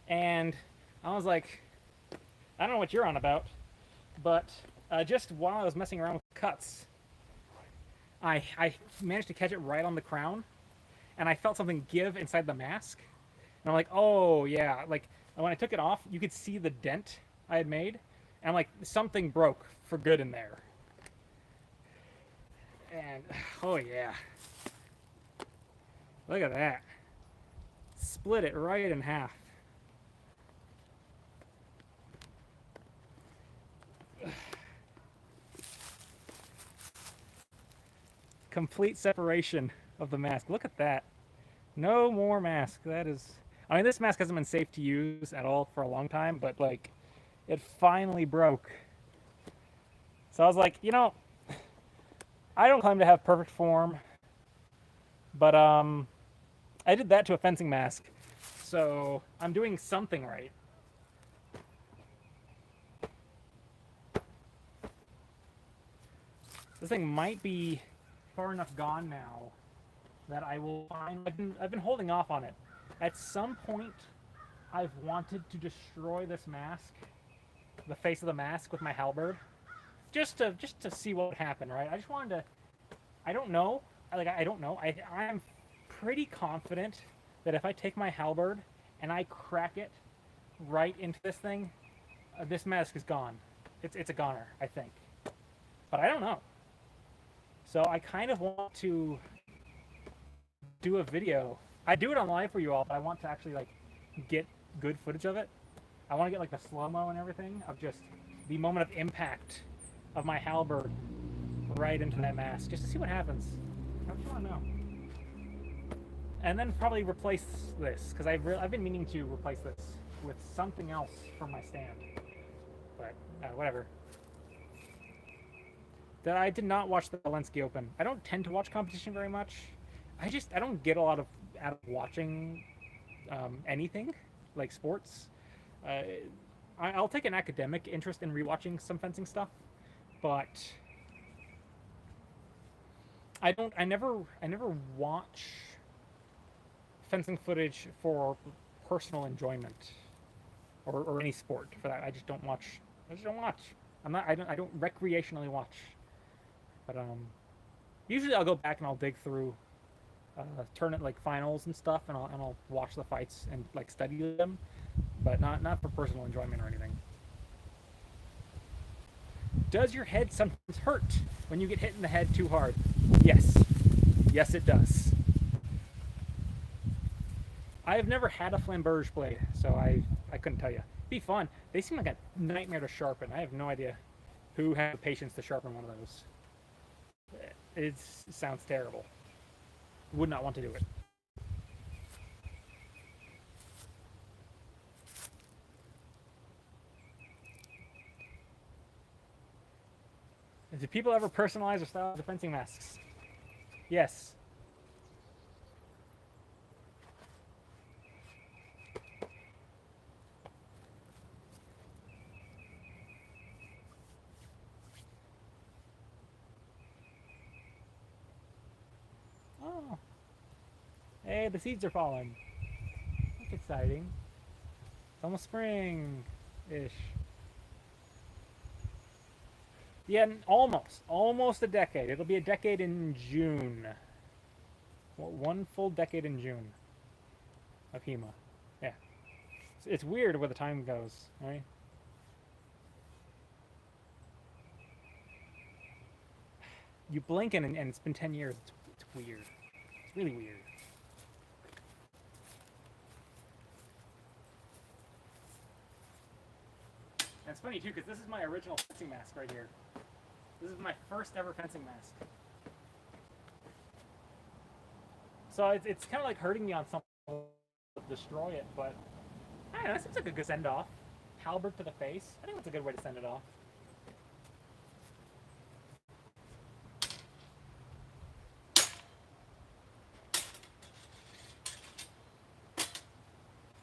And I was like, I don't know what you're on about, but just while I was messing around with cuts, I managed to catch it right on the crown, and I felt something give inside the mask. And I'm like, oh, yeah. Like, when I took it off, you could see the dent I had made. And I'm like, something broke for good in there. And, oh, yeah. Look at that. Split it right in half. Complete separation of the mask. Look at that. No more mask. That is... I mean, this mask hasn't been safe to use at all for a long time, but, like, it finally broke. So I was like, you know, I don't claim to have perfect form, but, I did that to a fencing mask, so I'm doing something right. This thing might be far enough gone now that I will find... I've been holding off on it. At some point, I've wanted to destroy this mask, the face of the mask, with my halberd, just to see what would happen, right? I just wanted to... I don't know. I don't know. I'm pretty confident that if I take my halberd and I crack it right into this thing, this mask is gone. It's a goner, I think. But I don't know. So I kind of want to do a video. I do it on live for you all, but I want to actually, like, get good footage of it. I want to get, like, the slow-mo and everything of just the moment of impact of my halberd right into that mask, just to see what happens. I just want to know. And then probably replace this, because I've been meaning to replace this with something else from my stand. But, whatever. That I did not watch the Zelensky Open. I don't tend to watch competition very much. I don't get a lot out of watching anything, like sports. I'll take an academic interest in rewatching some fencing stuff, but I never watch fencing footage for personal enjoyment, or any sport for that. I just don't watch. I don't recreationally watch. But usually I'll go back and I'll dig through tournament like finals and stuff, and I'll watch the fights and like study them, but not for personal enjoyment or anything. Does your head sometimes hurt when you get hit in the head too hard? Yes. Yes, it does. I have never had a flamberge blade, so I couldn't tell you. It'd be fun. They seem like a nightmare to sharpen. I have no idea who has the patience to sharpen one of those. It sounds terrible. Would not want to do it. Do people ever personalize their style of fencing masks? Yes. Oh. Hey, the seeds are falling. That's exciting. It's almost spring-ish. Yeah, almost a decade. It'll be a decade in June. Well, 1 full decade in June of HEMA. Yeah, it's weird where the time goes, right? You blink and it's been 10 years. It's weird. It's really weird. And it's funny too, because this is my original fencing mask right here. This is my first ever fencing mask. So it's kind of like hurting me on something to destroy it, but I don't know, that seems like a good send-off. Halberd to the face. I think that's a good way to send it off.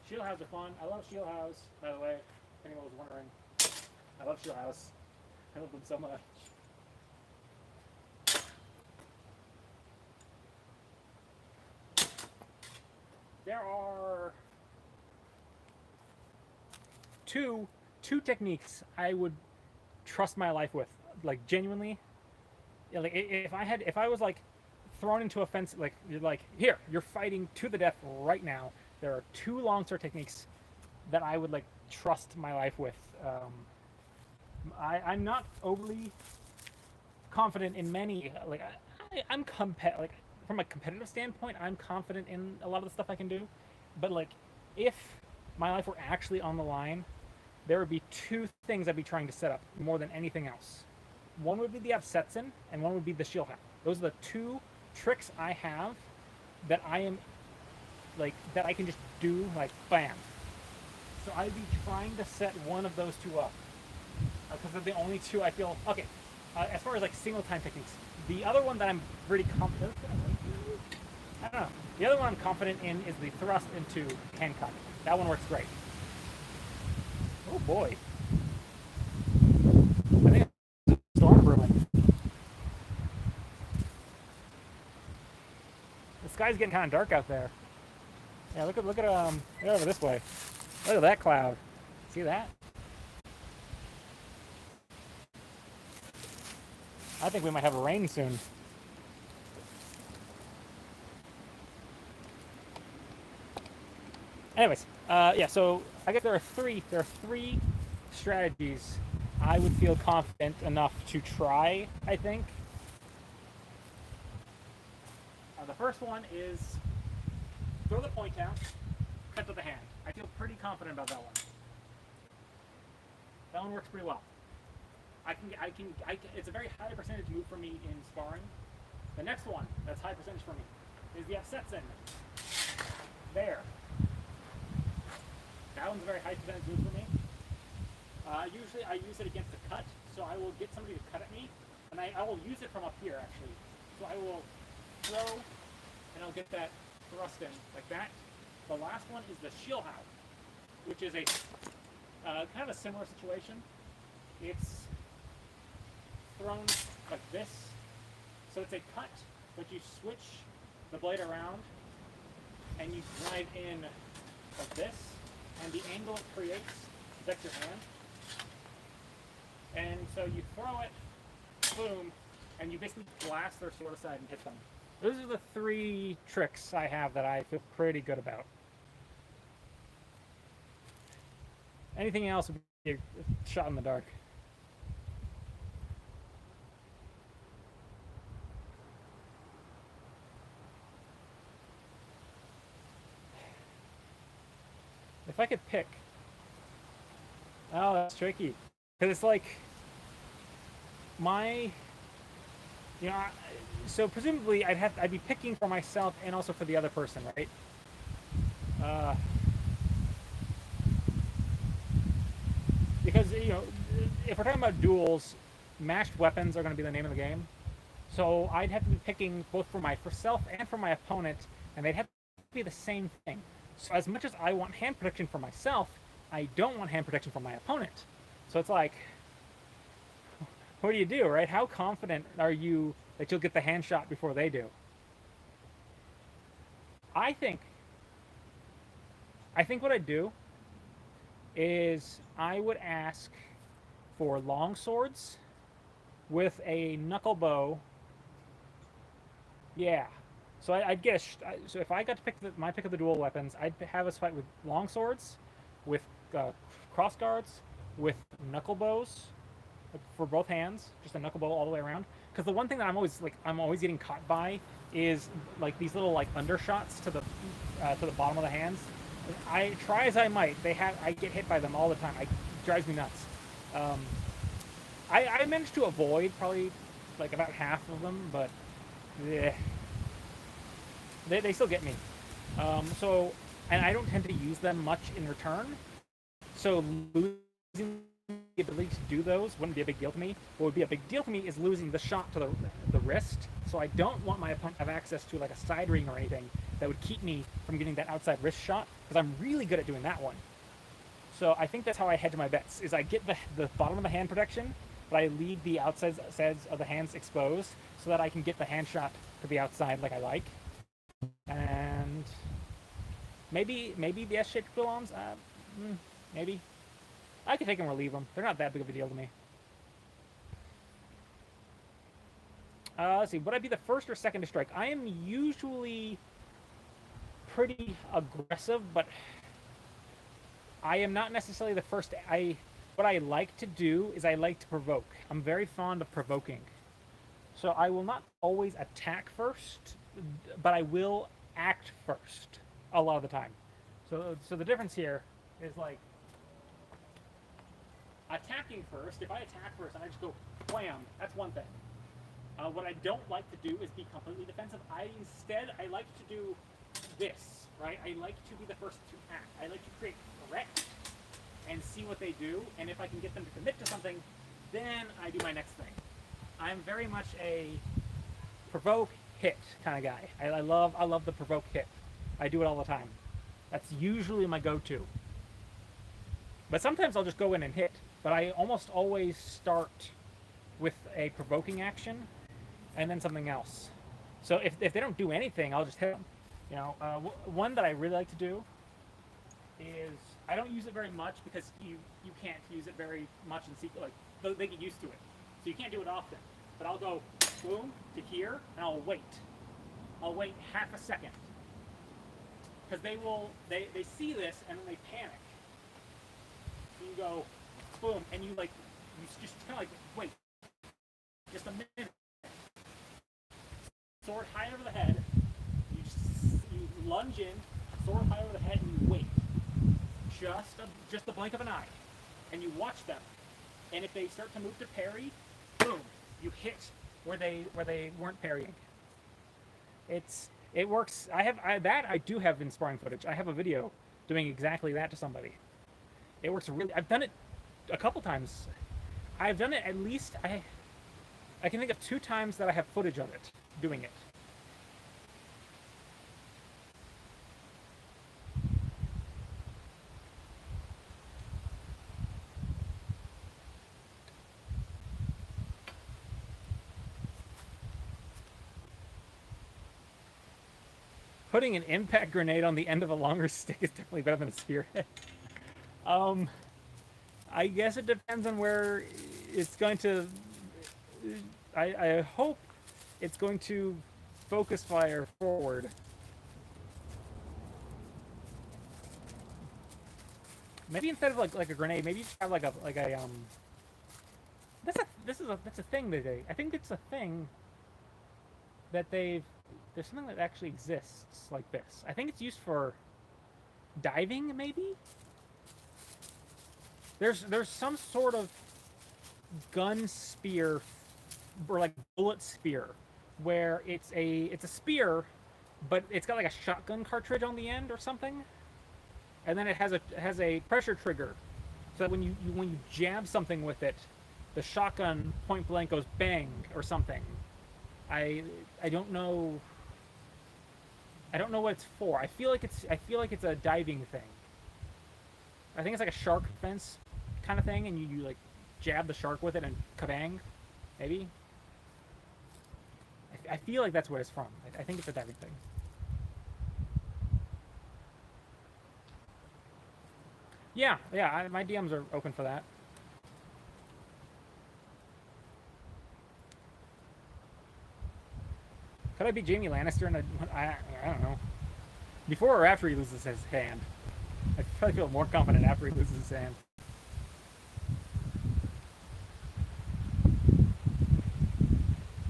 Shield house are fun. I love shield house, by the way, if anyone was wondering. I love shield house. I love them so much. There are two techniques I would trust my life with, like genuinely. Yeah, like if I was like thrown into a fence, like you're fighting to the death right now. There are 2 longsword techniques that I would like trust my life with. I'm not overly confident in many. Like I'm like from a competitive standpoint, I'm confident in a lot of the stuff I can do. But like, if my life were actually on the line, there would be 2 things I'd be trying to set up more than anything else. One would be the Absetsen, and one would be the shield hack. Those are the 2 tricks I have that I am like that I can just do like bam. So I'd be trying to set one of those 2 up because they're the only 2 I feel okay. As far as like single time techniques, the other one that I'm pretty confident. I don't know. The other one I'm confident in is the thrust into handcuff. That one works great. Oh boy. I think it's a storm brewing. The sky's getting kind of dark out there. Yeah, look at look over this way. Look at that cloud. See that? I think we might have rain soon. Anyways, yeah. So I guess there are three strategies I would feel confident enough to try. I think. The first one is throw the point out, cut to the hand. I feel pretty confident about that one. That one works pretty well. It's a very high percentage move for me in sparring. The next one that's high percentage for me is the Absetsen. There. That one's a very high percentage move for me. Usually I use it against a cut, so I will get somebody to cut at me, and I will use it from up here actually. So I will throw, and I'll get that thrust in like that. The last one is the shield house, which is a kind of a similar situation. It's thrown like this, so it's a cut, but you switch the blade around and you drive in like this, and the angle it creates affects your hand. And so you throw it, boom, and you basically blast their sword aside and hit them. Those are the 3 tricks I have that I feel pretty good about. Anything else would be a shot in the dark. If I could pick... Oh, that's tricky. Because it's like... My... You know, so presumably I'd be picking for myself and also for the other person, right? Because, you know, if we're talking about duels, mashed weapons are going to be the name of the game. So I'd have to be picking both for myself and for my opponent, and they'd have to be the same thing. So as much as I want hand protection for myself, I don't want hand protection for my opponent. So it's like, what do you do, right? How confident are you that you'll get the hand shot before they do? I think what I'd do is I would ask for long swords with a knuckle bow. Yeah. So I'd get so if I got to pick my pick of the dual weapons, I'd have us fight with long swords, with cross guards, with knuckle bows for both hands, just a knuckle bow all the way around. Because the one thing that I'm always getting caught by is like these little like undershots to the bottom of the hands. I try as I might, I get hit by them all the time. It drives me nuts. I managed to avoid probably like about half of them, but yeah. They still get me. So, and I don't tend to use them much in return. So losing the ability to do those wouldn't be a big deal to me. What would be a big deal to me is losing the shot to the wrist. So I don't want my opponent to have access to like a side ring or anything that would keep me from getting that outside wrist shot, because I'm really good at doing that one. So I think that's how I hedge my bets, is I get the bottom of the hand protection, but I leave the outsides of the hands exposed so that I can get the hand shot to the outside like I like. And maybe the S-shaped glue-ons, maybe. I could take them or leave them. They're not that big of a deal to me. Let's see, would I be the first or second to strike? I am usually pretty aggressive, but I am not necessarily the first. What I like to do is I like to provoke. I'm very fond of provoking. So I will not always attack first, but I will act first a lot of the time. So the difference here is like attacking first. If I attack first and I just go wham, that's one thing. What I don't like to do is be completely defensive. I like to do this, right? I like to be the first to act. I like to create threat and see what they do, and if I can get them to commit to something, then I do my next thing. I'm very much a provoke hit kind of guy. I love the provoke hit. I do it all the time. That's usually my go-to. But sometimes I'll just go in and hit, but I almost always start with a provoking action and then something else. So if they don't do anything, I'll just hit them. You know, one that I really like to do is, I don't use it very much because you can't use it very much in secret. Like they get used to it, so you can't do it often. But I'll go boom to here, and I'll wait. I'll wait half a second because they see this and then they panic. You go boom, and you just kind of like wait just a minute. Sword high over the head. You lunge in, sword high over the head, and you wait. Just the blink of an eye, and you watch them. And if they start to move to parry, boom, you hit where they weren't parrying. It works. I do have in sparring footage. I have a video doing exactly that to somebody. It works really. I've done it a couple times. I've done it at least. I can think of 2 times that I have footage of it doing it. Putting an impact grenade on the end of a longer stick is definitely better than a spearhead. I guess it depends on where it's going to. I hope it's going to focus fire forward. Maybe instead of like a grenade, maybe you just have like a That's a thing that I think it's a thing that there's something that actually exists like this. I think it's used for diving, maybe. There's some sort of gun spear or like bullet spear where it's a spear, but it's got like a shotgun cartridge on the end or something, and then it has a pressure trigger, so that when you jab something with it, the shotgun point blank goes bang or something. I don't know. I don't know what it's for. I feel like it's a diving thing. I think it's like a shark fence kind of thing, and you like jab the shark with it and kabang, maybe. I feel like that's what it's from. I think it's a diving thing. Yeah, my DMs are open for that. Could I be Jaime Lannister in I don't know. Before or after he loses his hand? I probably feel more confident after he loses his hand.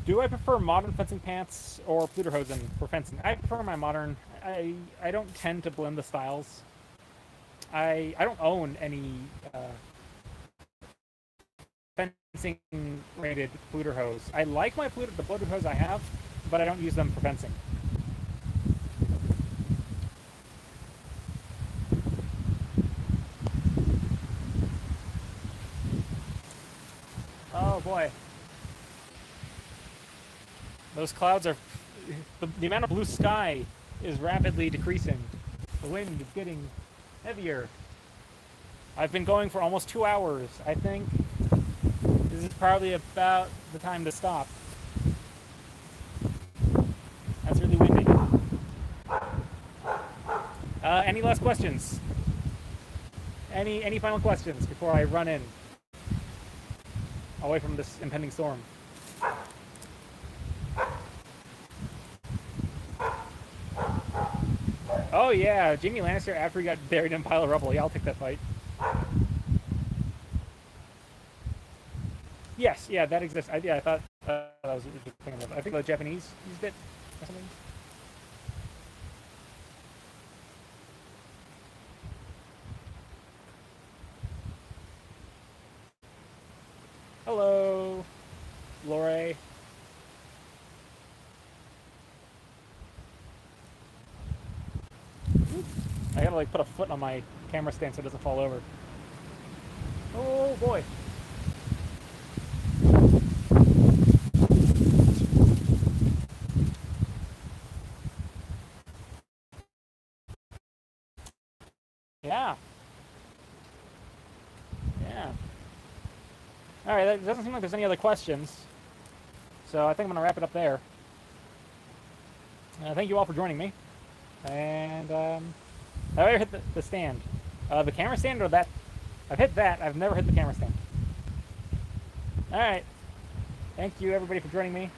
Do I prefer modern fencing pants or Pluderhosen for fencing? I prefer my modern. I don't tend to blend the styles. I don't own any fencing rated Pluderhose. I like the Pluderhose I have, but I don't use them for fencing. Oh boy. Those clouds are... The amount of blue sky is rapidly decreasing. The wind is getting heavier. I've been going for almost 2 hours. I think this is probably about the time to stop. That's really windy. Any last questions? Any final questions before I run in? Away from this impending storm. Oh yeah, Jaime Lannister after he got buried in a pile of rubble. Yeah, I'll take that fight. Yes, yeah, that exists. I thought that was a thing. I think the Japanese used it or something. Hello, Lore. I gotta like put a foot on my camera stand so it doesn't fall over. Oh boy. Yeah. Yeah. Alright, it doesn't seem like there's any other questions. So I think I'm gonna wrap it up there. Thank you all for joining me. And have I ever hit the stand? The camera stand or that? I've hit that. I've never hit the camera stand. Alright. Thank you everybody for joining me.